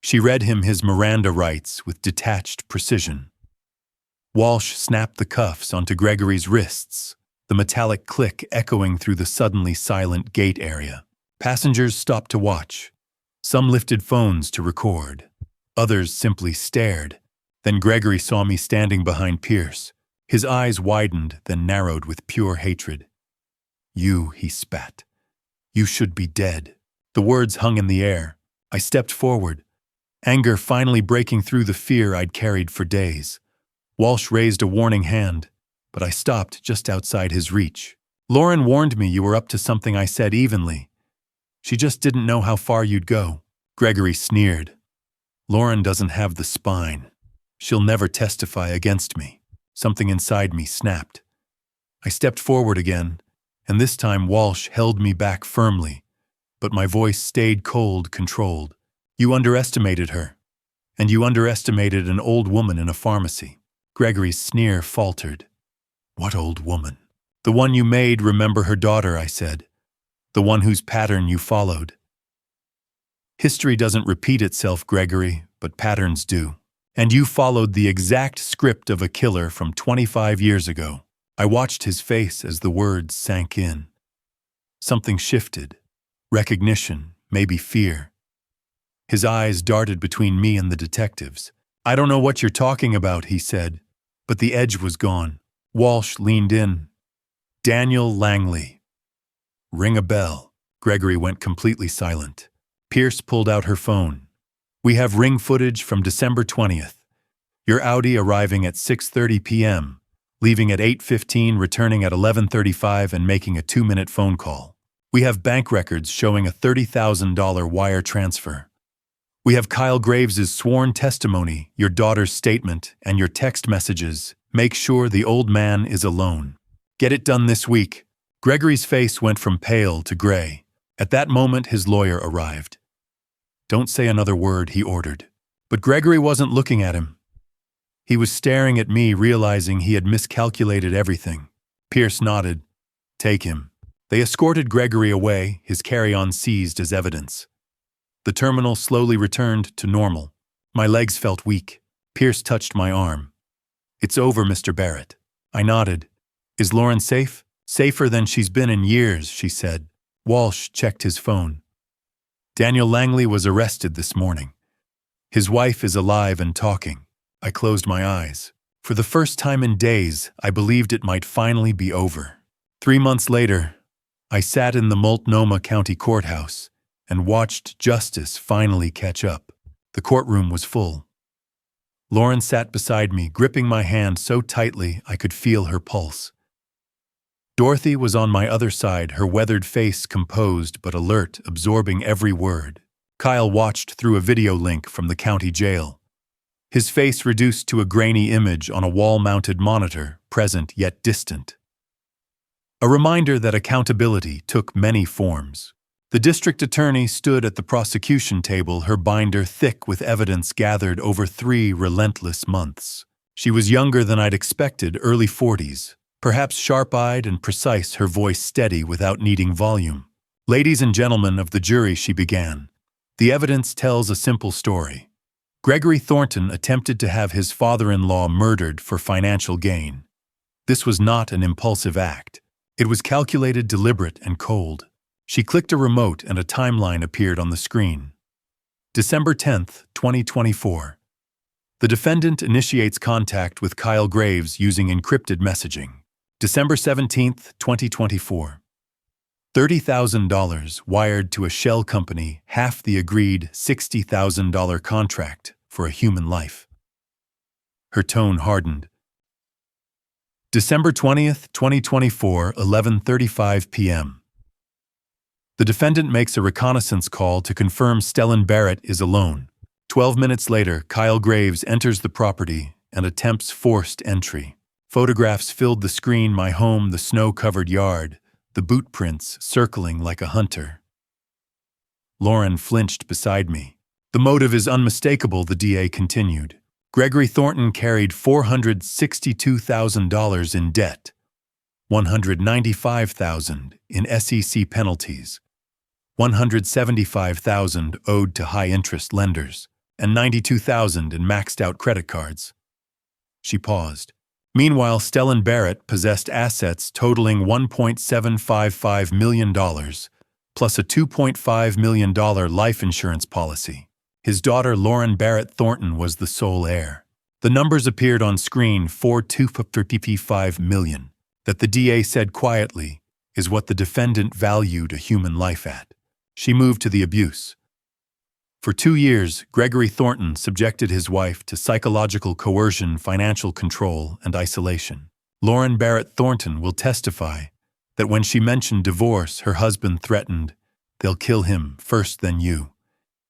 She read him his Miranda rights with detached precision. Walsh snapped the cuffs onto Gregory's wrists, the metallic click echoing through the suddenly silent gate area. Passengers stopped to watch. Some lifted phones to record. Others simply stared. Then Gregory saw me standing behind Pierce. His eyes widened, then narrowed with pure hatred. "You," he spat. "You should be dead." The words hung in the air. I stepped forward, anger finally breaking through the fear I'd carried for days. Walsh raised a warning hand, but I stopped just outside his reach. "Lauren warned me you were up to something," I said evenly. "She just didn't know how far you'd go." Gregory sneered. "Lauren doesn't have the spine. She'll never testify against me." Something inside me snapped. I stepped forward again, and this time Walsh held me back firmly, but my voice stayed cold, controlled. "You underestimated her, and you underestimated an old woman in a pharmacy." Gregory's sneer faltered. "What old woman?" "The one you made remember her daughter," I said. "The one whose pattern you followed." "History doesn't repeat itself, Gregory, but patterns do. And you followed the exact script of a killer from 25 years ago." I watched his face as the words sank in. Something shifted. Recognition, maybe fear. His eyes darted between me and the detectives. "I don't know what you're talking about," he said, but the edge was gone. Walsh leaned in. "Daniel Langley." "Ring a bell." Gregory went completely silent. Pierce pulled out her phone. "We have ring footage from December 20th. Your Audi arriving at 6:30 p.m., leaving at 8:15, returning at 11:35, and making a 2-minute phone call. We have bank records showing a $30,000 wire transfer. We have Kyle Graves' sworn testimony, your daughter's statement, and your text messages. Make sure the old man is alone. Get it done this week." Gregory's face went from pale to gray. At that moment, his lawyer arrived. "Don't say another word," he ordered. But Gregory wasn't looking at him. He was staring at me, realizing he had miscalculated everything. Pierce nodded. "Take him." They escorted Gregory away, his carry-on seized as evidence. The terminal slowly returned to normal. My legs felt weak. Pierce touched my arm. "It's over, Mr. Barrett." I nodded. "Is Lauren safe?" "Safer than she's been in years," she said. Walsh checked his phone. "Daniel Langley was arrested this morning. His wife is alive and talking." I closed my eyes. For the first time in days, I believed it might finally be over. 3 months later, I sat in the Multnomah County Courthouse, and watched justice finally catch up. The courtroom was full. Lauren sat beside me, gripping my hand so tightly I could feel her pulse. Dorothy was on my other side, her weathered face composed but alert, absorbing every word. Kyle watched through a video link from the county jail. His face reduced to a grainy image on a wall-mounted monitor, present yet distant. A reminder that accountability took many forms. The district attorney stood at the prosecution table, her binder thick with evidence gathered over 3 relentless months. She was younger than I'd expected, early 40s, perhaps sharp-eyed and precise, her voice steady without needing volume. "Ladies and gentlemen of the jury," she began, "the evidence tells a simple story. Gregory Thornton attempted to have his father-in-law murdered for financial gain. This was not an impulsive act. It was calculated, deliberate, and cold." She clicked a remote and a timeline appeared on the screen. December 10th, 2024. The defendant initiates contact with Kyle Graves using encrypted messaging. December 17th, 2024. $30,000 wired to a shell company, half the agreed $60,000 contract for a human life. Her tone hardened. December 20th, 2024, 11:35 p.m. The defendant makes a reconnaissance call to confirm Stellan Barrett is alone. 12 minutes later, Kyle Graves enters the property and attempts forced entry. Photographs filled the screen: my home, the snow-covered yard, the boot prints circling like a hunter. Lauren flinched beside me. "The motive is unmistakable," the DA continued. "Gregory Thornton carried $462,000 in debt, $195,000 in SEC penalties, $175,000 owed to high-interest lenders, and $92,000 in maxed-out credit cards." She paused. "Meanwhile, Stellan Barrett possessed assets totaling $1.755 million, plus a $2.5 million life insurance policy. His daughter, Lauren Barrett Thornton, was the sole heir. The numbers appeared on screen: 4.255 million. That, the DA said quietly, is what the defendant valued a human life at." She moved to the abuse. "For 2 years, Gregory Thornton subjected his wife to psychological coercion, financial control, and isolation. Lauren Barrett Thornton will testify that when she mentioned divorce, her husband threatened, 'They'll kill him first, then you.'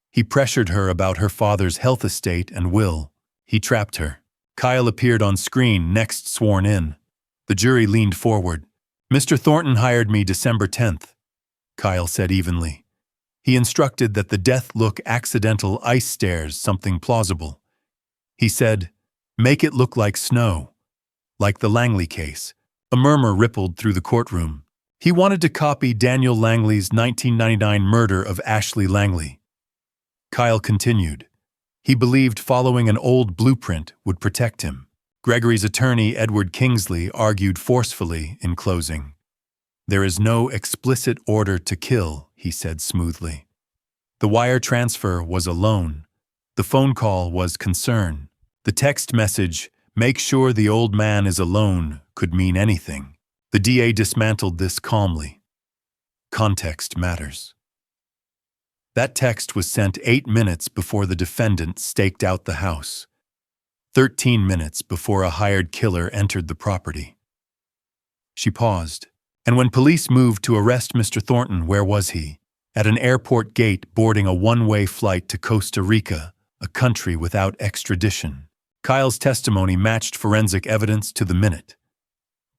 He pressured her about her father's health estate and will. He trapped her." Kyle appeared on screen, next sworn in. The jury leaned forward. "Mr. Thornton hired me December 10th, Kyle said evenly. He instructed that the death look accidental ice stares, something plausible. He said, 'Make it look like snow, like the Langley case.'" A murmur rippled through the courtroom. "He wanted to copy Daniel Langley's 1999 murder of Ashley Langley." Kyle continued. "He believed following an old blueprint would protect him." Gregory's attorney, Edward Kingsley, argued forcefully in closing. "There is no explicit order to kill," he said smoothly. "The wire transfer was a loan. The phone call was concern. The text message, 'Make sure the old man is alone,' could mean anything." The DA dismantled this calmly. "Context matters." That text was sent 8 minutes before the defendant staked out the house, 13 minutes before a hired killer entered the property. She paused. "And when police moved to arrest Mr. Thornton, where was he? At an airport gate boarding a one-way flight to Costa Rica, a country without extradition." Kyle's testimony matched forensic evidence to the minute.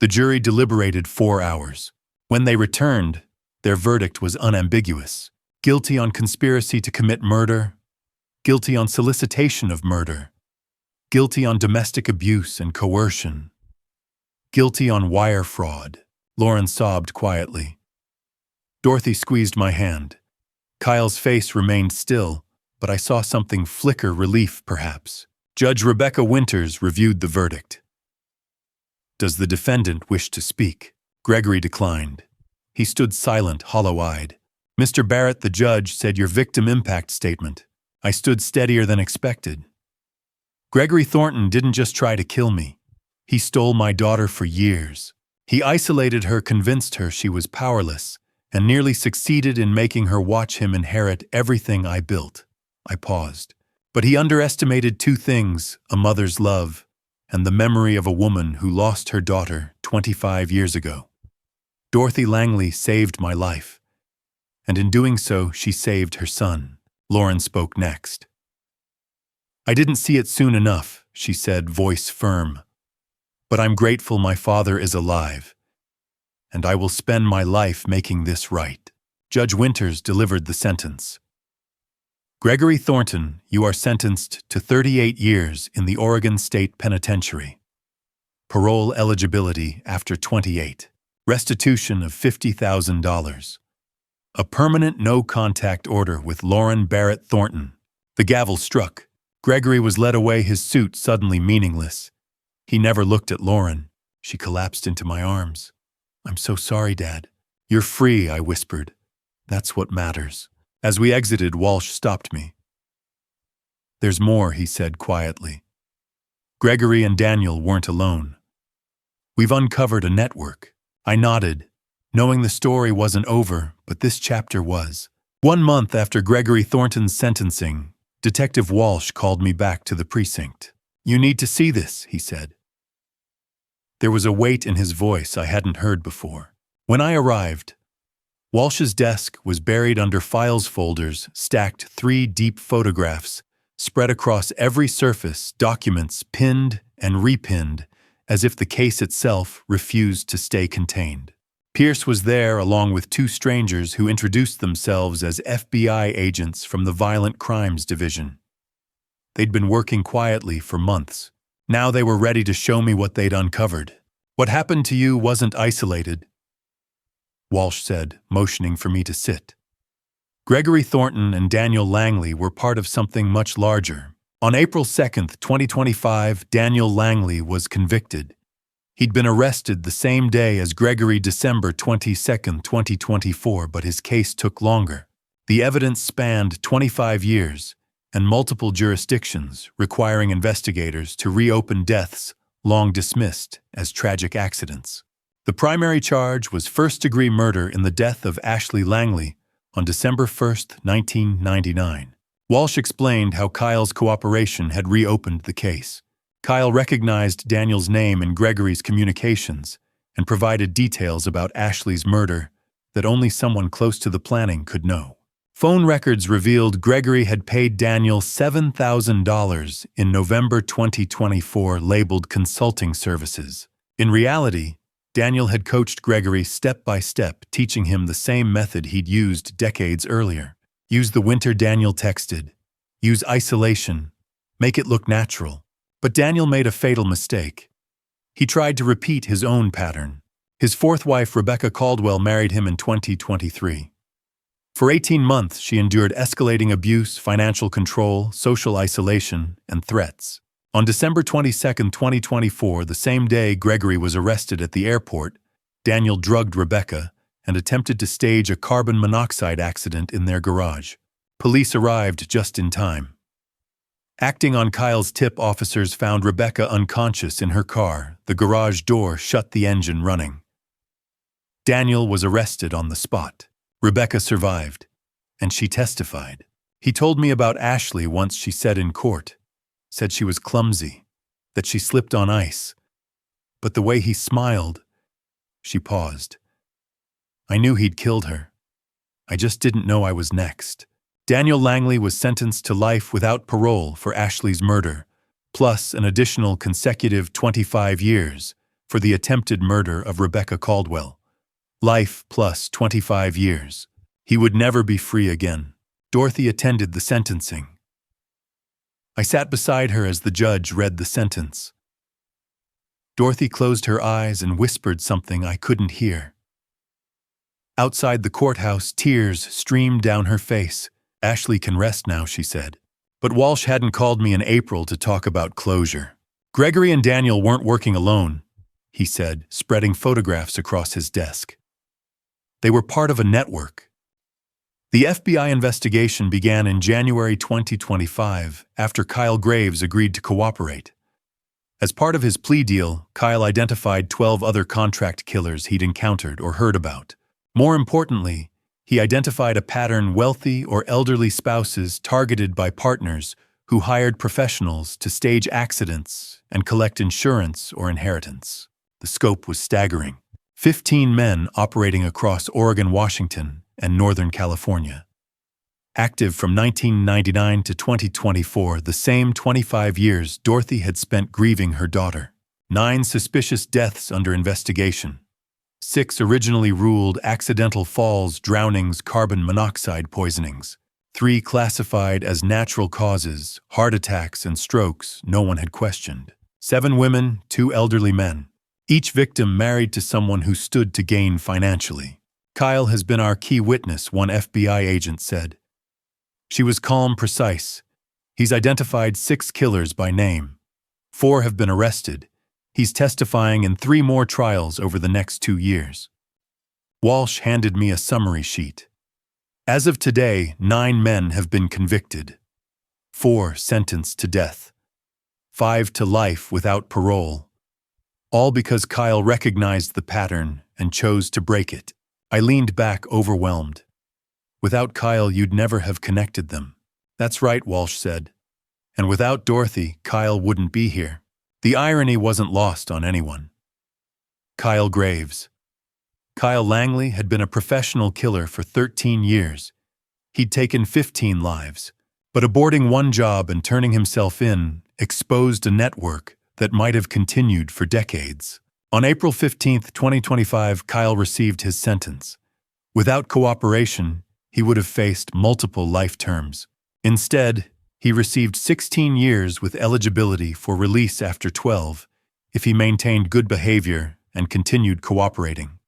The jury deliberated 4 hours. When they returned, their verdict was unambiguous. Guilty on conspiracy to commit murder, guilty on solicitation of murder, guilty on domestic abuse and coercion, guilty on wire fraud. Lauren sobbed quietly. Dorothy squeezed my hand. Kyle's face remained still, but I saw something flicker, relief perhaps. Judge Rebecca Winters reviewed the verdict. "Does the defendant wish to speak?" Gregory declined. He stood silent, hollow-eyed. "Mr. Barrett," the judge said, "your victim impact statement." I stood steadier than expected. "Gregory Thornton didn't just try to kill me. He stole my daughter for years. He isolated her, convinced her she was powerless, and nearly succeeded in making her watch him inherit everything I built. I paused. But he underestimated two things: a mother's love and the memory of a woman who lost her daughter 25 years ago. Dorothy Langley saved my life, and in doing so, she saved her son. Lauren spoke next. I didn't see it soon enough, she said, voice firm. But I'm grateful my father is alive, and I will spend my life making this right. Judge Winters delivered the sentence. Gregory Thornton, you are sentenced to 38 years in the Oregon State Penitentiary. Parole eligibility after 28. Restitution of $50,000. A permanent no-contact order with Stellan Barrett Thornton. The gavel struck. Gregory was led away, his suit suddenly meaningless. He never looked at Lauren. She collapsed into my arms. I'm so sorry, Dad. You're free, I whispered. That's what matters. As we exited, Walsh stopped me. There's more, he said quietly. Gregory and Daniel weren't alone. We've uncovered a network. I nodded, knowing the story wasn't over, but this chapter was. 1 month after Gregory Thornton's sentencing, Detective Walsh called me back to the precinct. You need to see this, he said. There was a weight in his voice I hadn't heard before. When I arrived, Walsh's desk was buried under files folders, stacked 3 deep photographs, spread across every surface, documents pinned and repinned, as if the case itself refused to stay contained. Pierce was there along with 2 strangers who introduced themselves as FBI agents from the Violent Crimes Division. They'd been working quietly for months. Now they were ready to show me what they'd uncovered. What happened to you wasn't isolated, Walsh said, motioning for me to sit. Gregory Thornton and Daniel Langley were part of something much larger. On April 2nd, 2025, Daniel Langley was convicted. He'd been arrested the same day as Gregory, December 22nd, 2024, but his case took longer. The evidence spanned 25 years and multiple jurisdictions, requiring investigators to reopen deaths long dismissed as tragic accidents. The primary charge was first-degree murder in the death of Ashley Langley on December 1st, 1999. Walsh explained how Kyle's cooperation had reopened the case. Kyle recognized Daniel's name in Gregory's communications and provided details about Ashley's murder that only someone close to the planning could know. Phone records revealed Gregory had paid Daniel $7,000 in November 2024, labeled consulting services. In reality, Daniel had coached Gregory step by step, teaching him the same method he'd used decades earlier. Use the winter, Daniel texted. Use isolation. Make it look natural. But Daniel made a fatal mistake. He tried to repeat his own pattern. His 4th wife, Rebecca Caldwell, married him in 2023. For 18 months, she endured escalating abuse, financial control, social isolation, and threats. On December 22, 2024, the same day Gregory was arrested at the airport, Daniel drugged Rebecca and attempted to stage a carbon monoxide accident in their garage. Police arrived just in time. Acting on Kyle's tip, officers found Rebecca unconscious in her car, the garage door shut, the engine running. Daniel was arrested on the spot. Rebecca survived, and she testified. He told me about Ashley once, she said in court. Said she was clumsy, that she slipped on ice. But the way he smiled, she paused. I knew he'd killed her. I just didn't know I was next. Daniel Langley was sentenced to life without parole for Ashley's murder, plus an additional consecutive 25 years for the attempted murder of Rebecca Caldwell. Life plus 25 years. He would never be free again. Dorothy attended the sentencing. I sat beside her as the judge read the sentence. Dorothy closed her eyes and whispered something I couldn't hear. Outside the courthouse, tears streamed down her face. Ashley can rest now, she said. But Walsh hadn't called me in April to talk about closure. Gregory and Daniel weren't working alone, he said, spreading photographs across his desk. They were part of a network. The FBI investigation began in January 2025 after Kyle Graves agreed to cooperate. As part of his plea deal, Kyle identified 12 other contract killers he'd encountered or heard about. More importantly, he identified a pattern: wealthy or elderly spouses targeted by partners who hired professionals to stage accidents and collect insurance or inheritance. The scope was staggering. 15 men operating across Oregon, Washington, and Northern California. Active from 1999 to 2024, the same 25 years Dorothy had spent grieving her daughter. 9 suspicious deaths under investigation. 6 originally ruled accidental falls, drownings, carbon monoxide poisonings. 3 classified as natural causes, heart attacks and strokes no one had questioned. 7 women, 2 elderly men. Each victim married to someone who stood to gain financially. Kyle has been our key witness, one FBI agent said. She was calm, precise. He's identified 6 killers by name. 4 have been arrested. He's testifying in 3 more trials over the next 2 years. Walsh handed me a summary sheet. As of today, 9 men have been convicted. 4 sentenced to death. 5 to life without parole. All because Kyle recognized the pattern and chose to break it. I leaned back, overwhelmed. Without Kyle, you'd never have connected them. That's right, Walsh said. And without Dorothy, Kyle wouldn't be here. The irony wasn't lost on anyone. Kyle Graves. Kyle Langley had been a professional killer for 13 years. He'd taken 15 lives, but aborting one job and turning himself in exposed a network that might have continued for decades. On April 15, 2025, Kyle received his sentence. Without cooperation, he would have faced multiple life terms. Instead, he received 16 years with eligibility for release after 12 if he maintained good behavior and continued cooperating.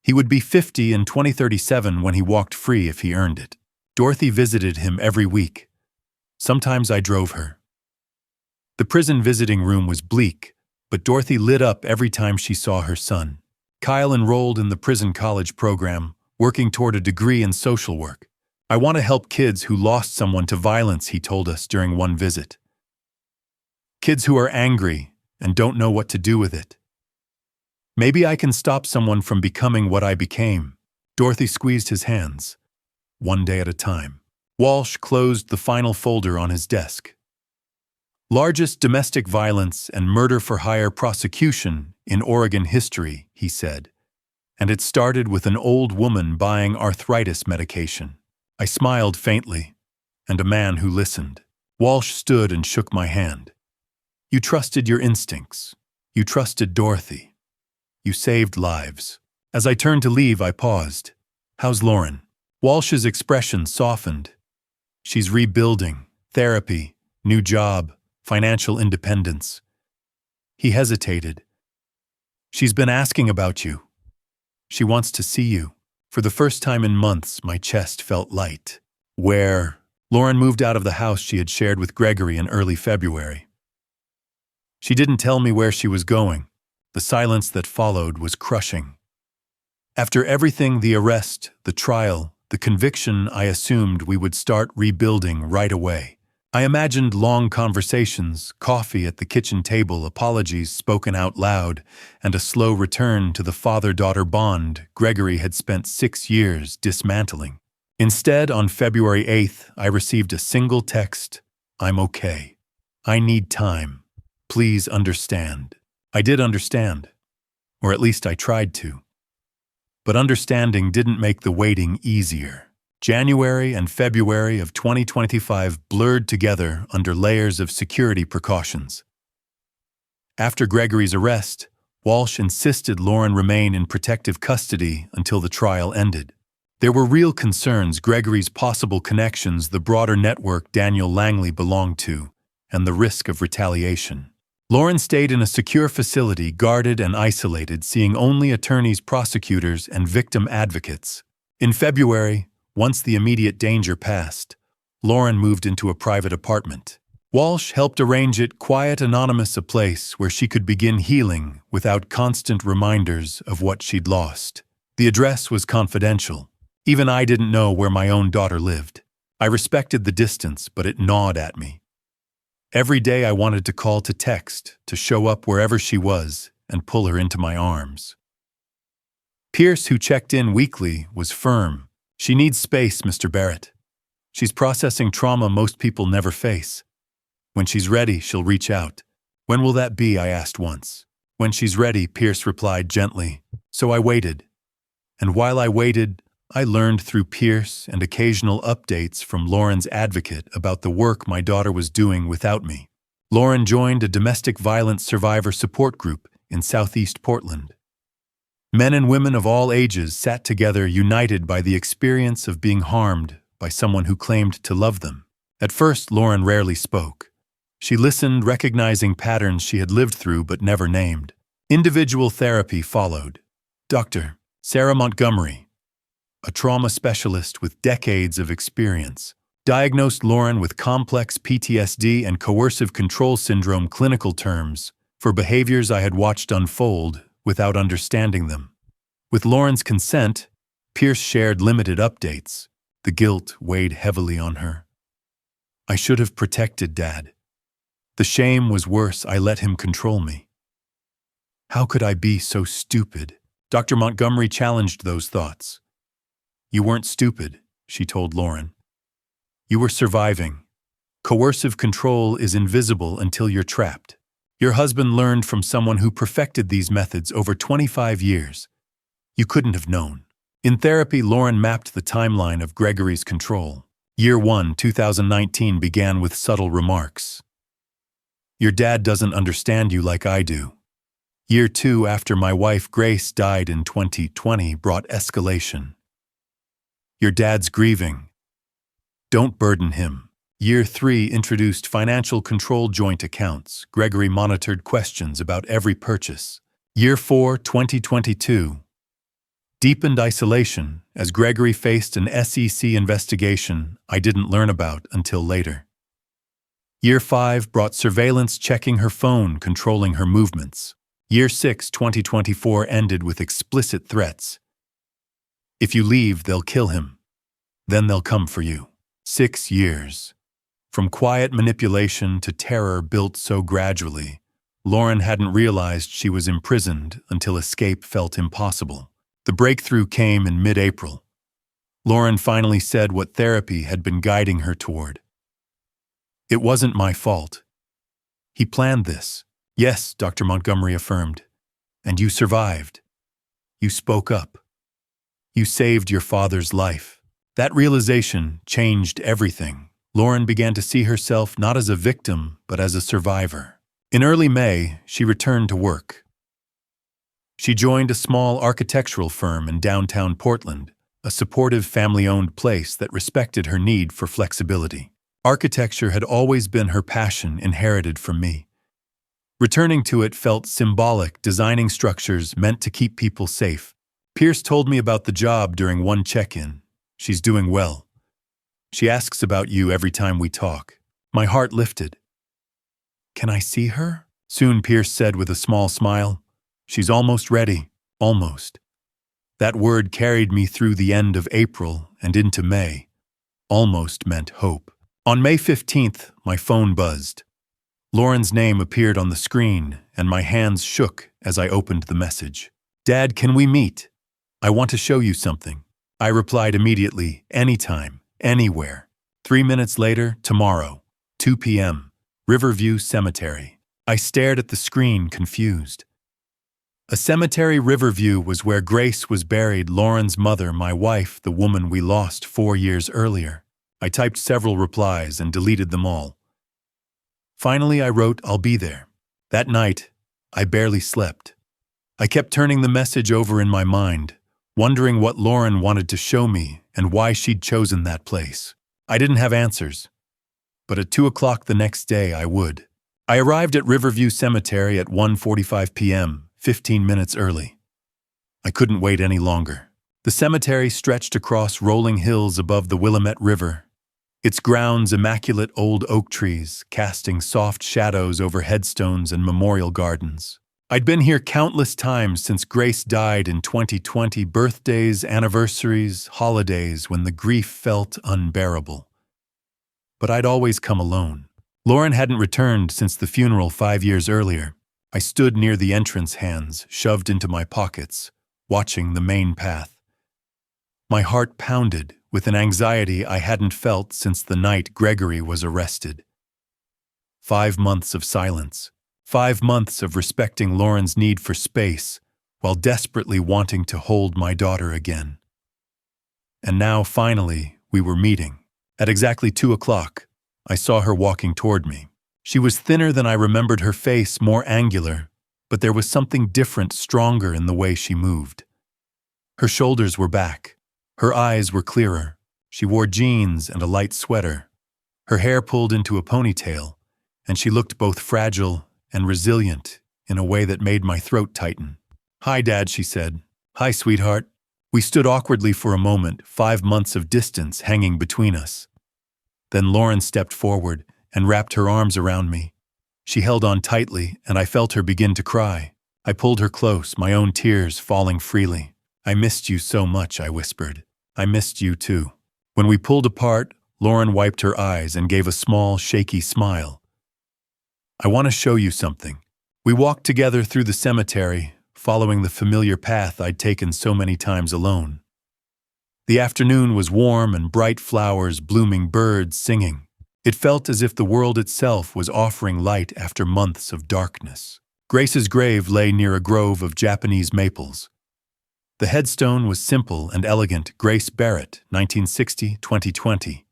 He would be 50 in 2037 when he walked free if he earned it. Dorothy visited him every week. Sometimes I drove her. The prison visiting room was bleak, but Dorothy lit up every time she saw her son. Kyle enrolled in the prison college program, working toward a degree in social work. I want to help kids who lost someone to violence, he told us during one visit. Kids who are angry and don't know what to do with it. Maybe I can stop someone from becoming what I became. Dorothy squeezed his hands, one day at a time. Walsh closed the final folder on his desk. Largest domestic violence and murder for hire prosecution in Oregon history, he said. And it started with an old woman buying arthritis medication. I smiled faintly, and a man who listened. Walsh stood and shook my hand. You trusted your instincts. You trusted Dorothy. You saved lives. As I turned to leave, I paused. How's Lauren? Walsh's expression softened. She's rebuilding. Therapy, new job, financial independence. He hesitated. She's been asking about you. She wants to see you. For the first time in months, my chest felt light. Where? Lauren moved out of the house she had shared with Gregory in early February. She didn't tell me where she was going. The silence that followed was crushing. After everything, the arrest, the trial, the conviction, I assumed we would start rebuilding right away. I imagined long conversations, coffee at the kitchen table, apologies spoken out loud, and a slow return to the father-daughter bond Gregory had spent 6 years dismantling. Instead, on February 8th, I received a single text: I'm okay. I need time. Please understand. I did understand, or at least I tried to. But understanding didn't make the waiting easier. January and February of 2025 blurred together under layers of security precautions. After Gregory's arrest, Walsh insisted Lauren remain in protective custody until the trial ended. There were real concerns: Gregory's possible connections, the broader network Daniel Langley belonged to, and the risk of retaliation. Lauren stayed in a secure facility, guarded and isolated, seeing only attorneys, prosecutors, and victim advocates. In February, once the immediate danger passed, Lauren moved into a private apartment. Walsh helped arrange it, quiet, anonymous, a place where she could begin healing without constant reminders of what she'd lost. The address was confidential. Even I didn't know where my own daughter lived. I respected the distance, but it gnawed at me. Every day I wanted to call, to text, to show up wherever she was and pull her into my arms. Pierce, who checked in weekly, was firm. She needs space, Mr. Barrett. She's processing trauma most people never face. When she's ready, she'll reach out. When will that be? I asked once. When she's ready, Pierce replied gently. So I waited. And while I waited, I learned through Pierce and occasional updates from Lauren's advocate about the work my daughter was doing without me. Lauren joined a domestic violence survivor support group in Southeast Portland. Men and women of all ages sat together, united by the experience of being harmed by someone who claimed to love them. At first, Lauren rarely spoke. She listened, recognizing patterns she had lived through but never named. Individual therapy followed. Dr. Sarah Montgomery, a trauma specialist with decades of experience, diagnosed Lauren with complex PTSD and coercive control syndrome, clinical terms, for behaviors I had watched unfold without understanding them. With Lauren's consent, Pierce shared limited updates. The guilt weighed heavily on her. I should have protected Dad. The shame was worse. I let him control me. How could I be so stupid? Dr. Montgomery challenged those thoughts. You weren't stupid, she told Lauren. You were surviving. Coercive control is invisible until you're trapped. Your husband learned from someone who perfected these methods over 25 years. You couldn't have known. In therapy, Lauren mapped the timeline of Gregory's control. Year 1, 2019 began with subtle remarks. Your dad doesn't understand you like I do. Year 2, after my wife Grace died in 2020, brought escalation. Your dad's grieving. Don't burden him. Year 3 introduced financial control, joint accounts. Gregory monitored questions about every purchase. Year 4, 2022, deepened isolation as Gregory faced an SEC investigation I didn't learn about until later. Year 5 brought surveillance, checking her phone, controlling her movements. Year 6, 2024 ended with explicit threats. If you leave, they'll kill him. Then they'll come for you. 6 years. From quiet manipulation to terror built so gradually, Lauren hadn't realized she was imprisoned until escape felt impossible. The breakthrough came in mid-April. Lauren finally said what therapy had been guiding her toward. It wasn't my fault. He planned this. Yes, Dr. Montgomery affirmed. And you survived. You spoke up. You saved your father's life. That realization changed everything. Lauren began to see herself not as a victim, but as a survivor. In early May, she returned to work. She joined a small architectural firm in downtown Portland, a supportive family-owned place that respected her need for flexibility. Architecture had always been her passion, inherited from me. Returning to it felt symbolic, designing structures meant to keep people safe. Pierce told me about the job during one check-in. She's doing well. She asks about you every time we talk. My heart lifted. Can I see her? Soon, Pierce said with a small smile. She's almost ready. Almost. That word carried me through the end of April and into May. Almost meant hope. On May 15th, my phone buzzed. Lauren's name appeared on the screen, and my hands shook as I opened the message. Dad, can we meet? I want to show you something. I replied immediately, anytime, anywhere. 3 minutes later, tomorrow, 2 p.m., Riverview Cemetery. I stared at the screen, confused. A cemetery. Riverview was where Grace was buried, Lauren's mother, my wife, the woman we lost 4 years earlier. I typed several replies and deleted them all. Finally, I wrote, I'll be there. That night, I barely slept. I kept turning the message over in my mind, wondering what Lauren wanted to show me and why she'd chosen that place. I didn't have answers, but at 2 o'clock the next day I would. I arrived at Riverview Cemetery at 1:45 p.m., 15 minutes early. I couldn't wait any longer. The cemetery stretched across rolling hills above the Willamette River, its grounds immaculate old oak trees casting soft shadows over headstones and memorial gardens. I'd been here countless times since Grace died in 2020, birthdays, anniversaries, holidays, when the grief felt unbearable. But I'd always come alone. Lauren hadn't returned since the funeral 5 years earlier. I stood near the entrance, hands shoved into my pockets, watching the main path. My heart pounded with an anxiety I hadn't felt since the night Gregory was arrested. 5 months of silence. 5 months of respecting Lauren's need for space while desperately wanting to hold my daughter again. And now, finally, we were meeting. At exactly 2 o'clock, I saw her walking toward me. She was thinner than I remembered her face, more angular, but there was something different, stronger in the way she moved. Her shoulders were back. Her eyes were clearer. She wore jeans and a light sweater. Her hair pulled into a ponytail, and she looked both fragile and resilient in a way that made my throat tighten. "Hi, Dad," she said. "Hi, sweetheart." We stood awkwardly for a moment, 5 months of distance hanging between us. Then Lauren stepped forward and wrapped her arms around me. She held on tightly, and I felt her begin to cry. I pulled her close, my own tears falling freely. "I missed you so much," I whispered. "I missed you too." When we pulled apart, Lauren wiped her eyes and gave a small, shaky smile. "I want to show you something." We walked together through the cemetery, following the familiar path I'd taken so many times alone. The afternoon was warm and bright, flowers blooming, birds singing. It felt as if the world itself was offering light after months of darkness. Grace's grave lay near a grove of Japanese maples. The headstone was simple and elegant: Grace Barrett, 1960-2020.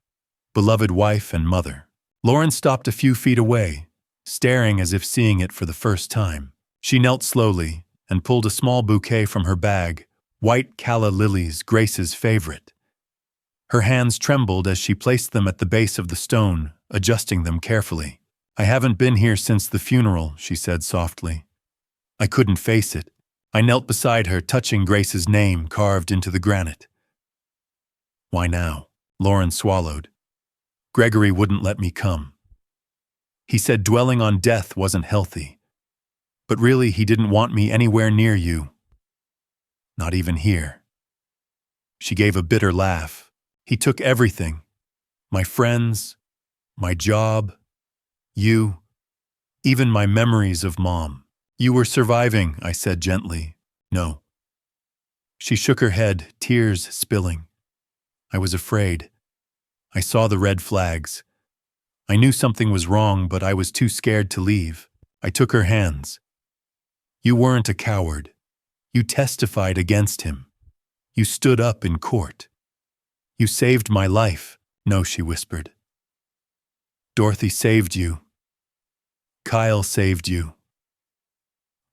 Beloved wife and mother. Lauren stopped a few feet away, staring as if seeing it for the first time. She knelt slowly and pulled a small bouquet from her bag, white calla lilies, Grace's favorite. Her hands trembled as she placed them at the base of the stone, adjusting them carefully. "I haven't been here since the funeral," she said softly. I couldn't face it. I knelt beside her, touching Grace's name carved into the granite. "Why now?" Lauren swallowed. "Gregory wouldn't let me come. He said dwelling on death wasn't healthy. But really, he didn't want me anywhere near you. Not even here." She gave a bitter laugh. "He took everything. My friends, my job, you, even my memories of Mom." "You were surviving," I said gently. "No." She shook her head, tears spilling. "I was afraid. I saw the red flags. I knew something was wrong, but I was too scared to leave." I took her hands. "You weren't a coward. You testified against him. You stood up in court. You saved my life." "No," she whispered. "Dorothy saved you. Kyle saved you.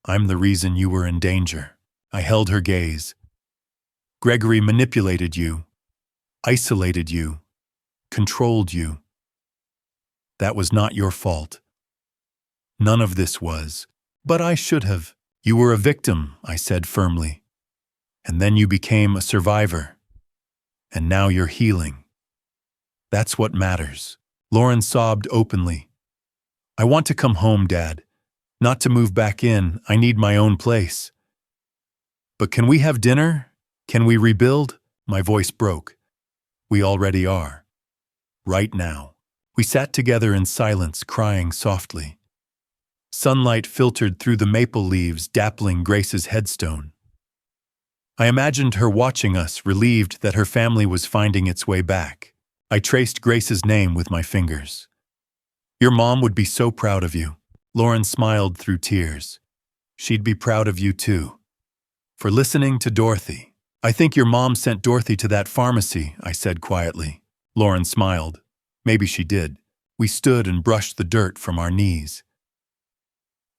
I'm the reason you were in danger." I held her gaze. "Gregory manipulated you, isolated you, controlled you. That was not your fault. None of this was. But I should have." "You were a victim," I said firmly. "And then you became a survivor. And now you're healing. That's what matters." Lauren sobbed openly. "I want to come home, Dad. Not to move back in. I need my own place." "But can we have dinner? Can we rebuild?" My voice broke. "We already are. Right now." We sat together in silence, crying softly. Sunlight filtered through the maple leaves, dappling Grace's headstone. I imagined her watching us, relieved that her family was finding its way back. I traced Grace's name with my fingers. "Your mom would be so proud of you." Lauren smiled through tears. "She'd be proud of you too. For listening to Dorothy." "I think your mom sent Dorothy to that pharmacy," I said quietly. Lauren smiled. "Maybe she did." We stood and brushed the dirt from our knees.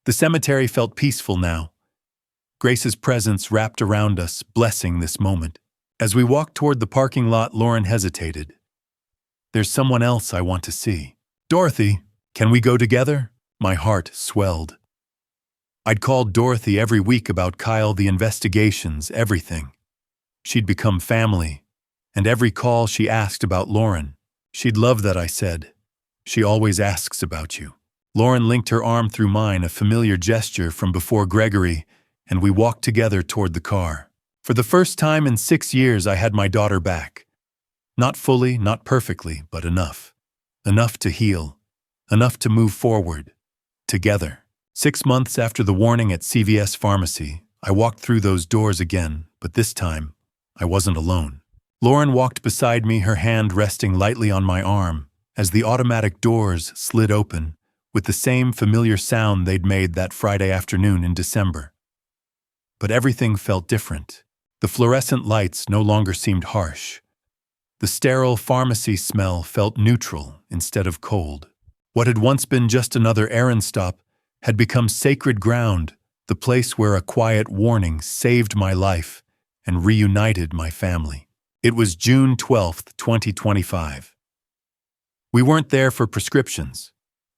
The cemetery felt peaceful now. Grace's presence wrapped around us, blessing this moment. As we walked toward the parking lot, Lauren hesitated. "There's someone else I want to see." "Dorothy, can we go together?" My heart swelled. I'd called Dorothy every week about Kyle, the investigations, everything. She'd become family, and every call she asked about Lauren. "She'd love that," I said. "She always asks about you." Lauren linked her arm through mine, a familiar gesture from before Gregory, and we walked together toward the car. For the first time in 6 years, I had my daughter back. Not fully, not perfectly, but enough. Enough to heal. Enough to move forward. Together. 6 months after the warning at CVS Pharmacy, I walked through those doors again, but this time, I wasn't alone. Lauren walked beside me, her hand resting lightly on my arm, as the automatic doors slid open, with the same familiar sound they'd made that Friday afternoon in December. But everything felt different. The fluorescent lights no longer seemed harsh. The sterile pharmacy smell felt neutral instead of cold. What had once been just another errand stop had become sacred ground, the place where a quiet warning saved my life and reunited my family. It was June 12th, 2025. We weren't there for prescriptions.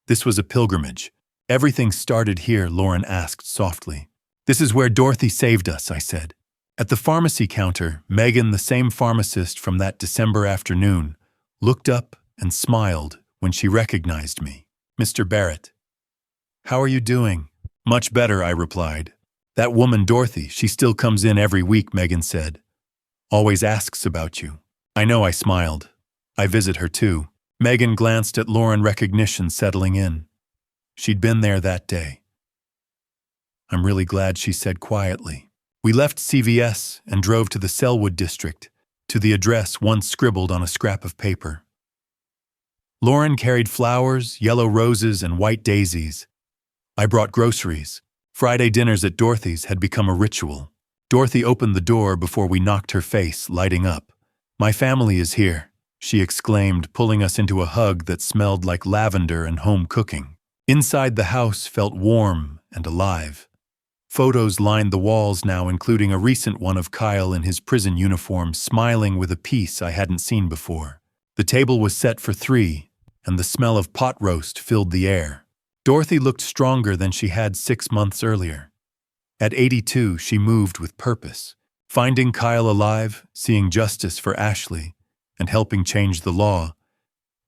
This was a pilgrimage. Everything started here, Lauren asked softly. This is where Dorothy saved us, I said. At the pharmacy counter, Megan, the same pharmacist from that December afternoon, looked up and smiled when she recognized me. Mr. Barrett. How are you doing? Much better, I replied. That woman Dorothy, she still comes in every week, Megan said. Always asks about you. I know, I smiled. I visit her too. Megan glanced at Lauren, recognition settling in. She'd been there that day. I'm really glad, she said quietly. We left CVS and drove to the Selwood district, to the address once scribbled on a scrap of paper. Lauren carried flowers, yellow roses, and white daisies. I brought groceries. Friday dinners at Dorothy's had become a ritual. Dorothy opened the door before we knocked, her face lighting up. My family is here, she exclaimed, pulling us into a hug that smelled like lavender and home cooking. Inside, the house felt warm and alive. Photos lined the walls now, including a recent one of Kyle in his prison uniform, smiling with a peace I hadn't seen before. The table was set for 3, and the smell of pot roast filled the air. Dorothy looked stronger than she had 6 months earlier. At 82, she moved with purpose. Finding Kyle alive, seeing justice for Ashley, and helping change the law,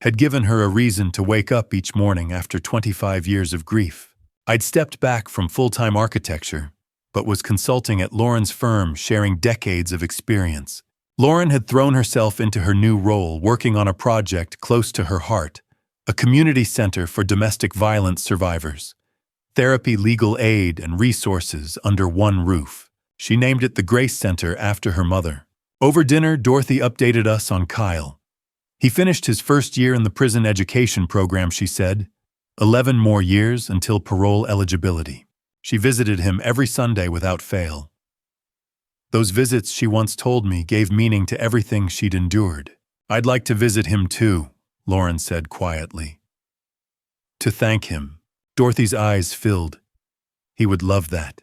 had given her a reason to wake up each morning after 25 years of grief. I'd stepped back from full-time architecture, but was consulting at Lauren's firm, sharing decades of experience. Lauren had thrown herself into her new role, working on a project close to her heart, a community center for domestic violence survivors. Therapy, legal aid, and resources under one roof. She named it the Grace Center after her mother. Over dinner, Dorothy updated us on Kyle. He finished his first year in the prison education program, she said. 11 more years until parole eligibility. She visited him every Sunday without fail. Those visits, she once told me, gave meaning to everything she'd endured. I'd like to visit him too, Lauren said quietly. To thank him. Dorothy's eyes filled. He would love that.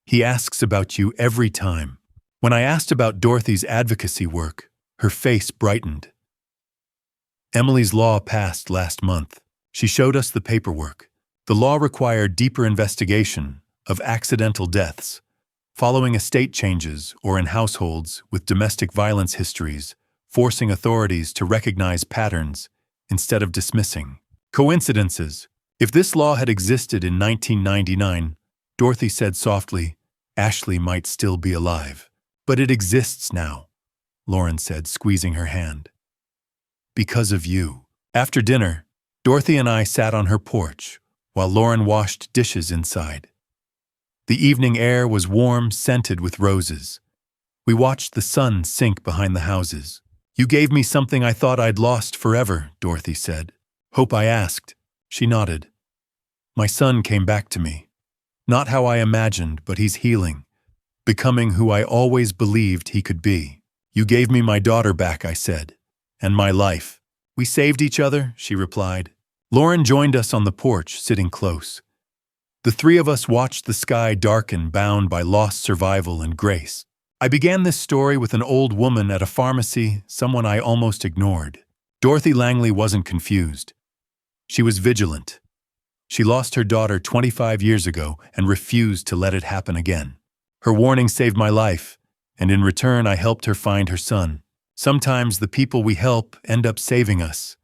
He asks about you every time. When I asked about Dorothy's advocacy work, her face brightened. Emily's law passed last month. She showed us the paperwork. The law required deeper investigation of accidental deaths, following estate changes or in households with domestic violence histories, forcing authorities to recognize patterns instead of dismissing coincidences. If this law had existed in 1999, Dorothy said softly, Ashley might still be alive. But it exists now, Lauren said, squeezing her hand. Because of you. After dinner, Dorothy and I sat on her porch while Lauren washed dishes inside. The evening air was warm, scented with roses. We watched the sun sink behind the houses. You gave me something I thought I'd lost forever, Dorothy said. Hope I asked. She nodded. My son came back to me. Not how I imagined, but he's healing, becoming who I always believed he could be. You gave me my daughter back, I said, and my life. We saved each other, she replied. Lauren joined us on the porch, sitting close. The 3 of us watched the sky darken, bound by lost survival and grace. I began this story with an old woman at a pharmacy, someone I almost ignored. Dorothy Langley wasn't confused. She was vigilant. She lost her daughter 25 years ago and refused to let it happen again. Her warning saved my life, and in return I helped her find her son. Sometimes the people we help end up saving us.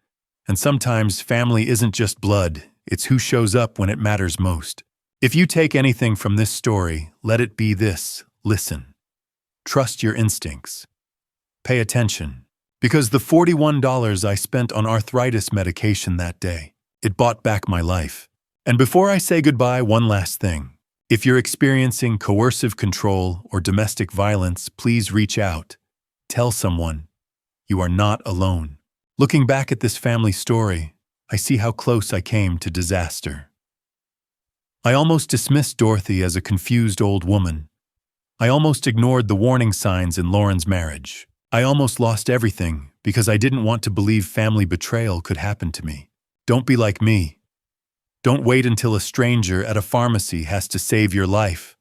And sometimes family isn't just blood, it's who shows up when it matters most. If you take anything from this story, let it be this: listen. Trust your instincts. Pay attention. Because the $41 I spent on arthritis medication that day, it bought back my life. And before I say goodbye, one last thing. If you're experiencing coercive control or domestic violence, please reach out. Tell someone. You are not alone. Looking back at this family story, I see how close I came to disaster. I almost dismissed Dorothy as a confused old woman. I almost ignored the warning signs in Lauren's marriage. I almost lost everything because I didn't want to believe family betrayal could happen to me. Don't be like me. Don't wait until a stranger at a pharmacy has to save your life.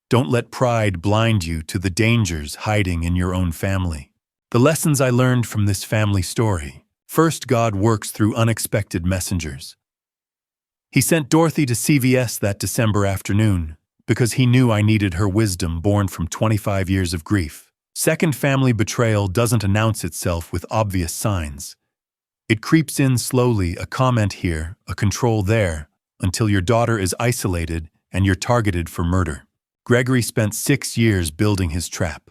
Don't let pride blind you to the dangers hiding in your own family. The lessons I learned from this family story. First, God works through unexpected messengers. He sent Dorothy to CVS that December afternoon because he knew I needed her wisdom born from 25 years of grief. Second, family betrayal doesn't announce itself with obvious signs. It creeps in slowly, a comment here, a control there, until your daughter is isolated and you're targeted for murder. Gregory spent 6 years building his trap.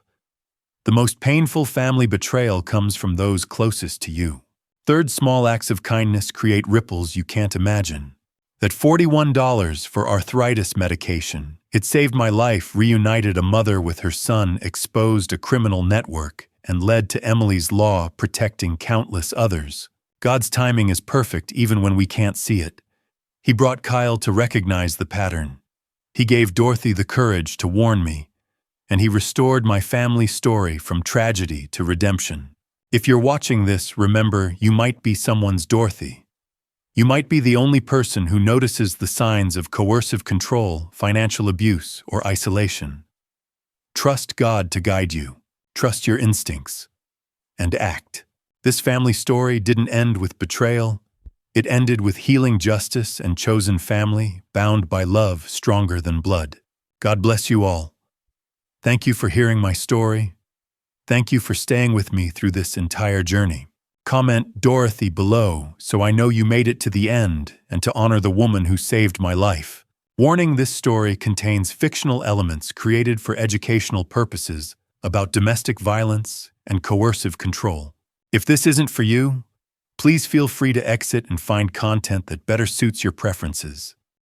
The most painful family betrayal comes from those closest to you. Third, small acts of kindness create ripples you can't imagine. That $41 for arthritis medication, it saved my life, reunited a mother with her son, exposed a criminal network, and led to Emily's law protecting countless others. God's timing is perfect even when we can't see it. He brought Kyle to recognize the pattern. He gave Dorothy the courage to warn me, and he restored my family story from tragedy to redemption. If you're watching this, remember, you might be someone's Dorothy. You might be the only person who notices the signs of coercive control, financial abuse, or isolation. Trust God to guide you. Trust your instincts. And act. This family story didn't end with betrayal. It ended with healing justice and chosen family, bound by love stronger than blood. God bless you all. Thank you for hearing my story. Thank you for staying with me through this entire journey. Comment Dorothy below so I know you made it to the end and to honor the woman who saved my life. Warning: this story contains fictional elements created for educational purposes about domestic violence and coercive control. If this isn't for you, please feel free to exit and find content that better suits your preferences.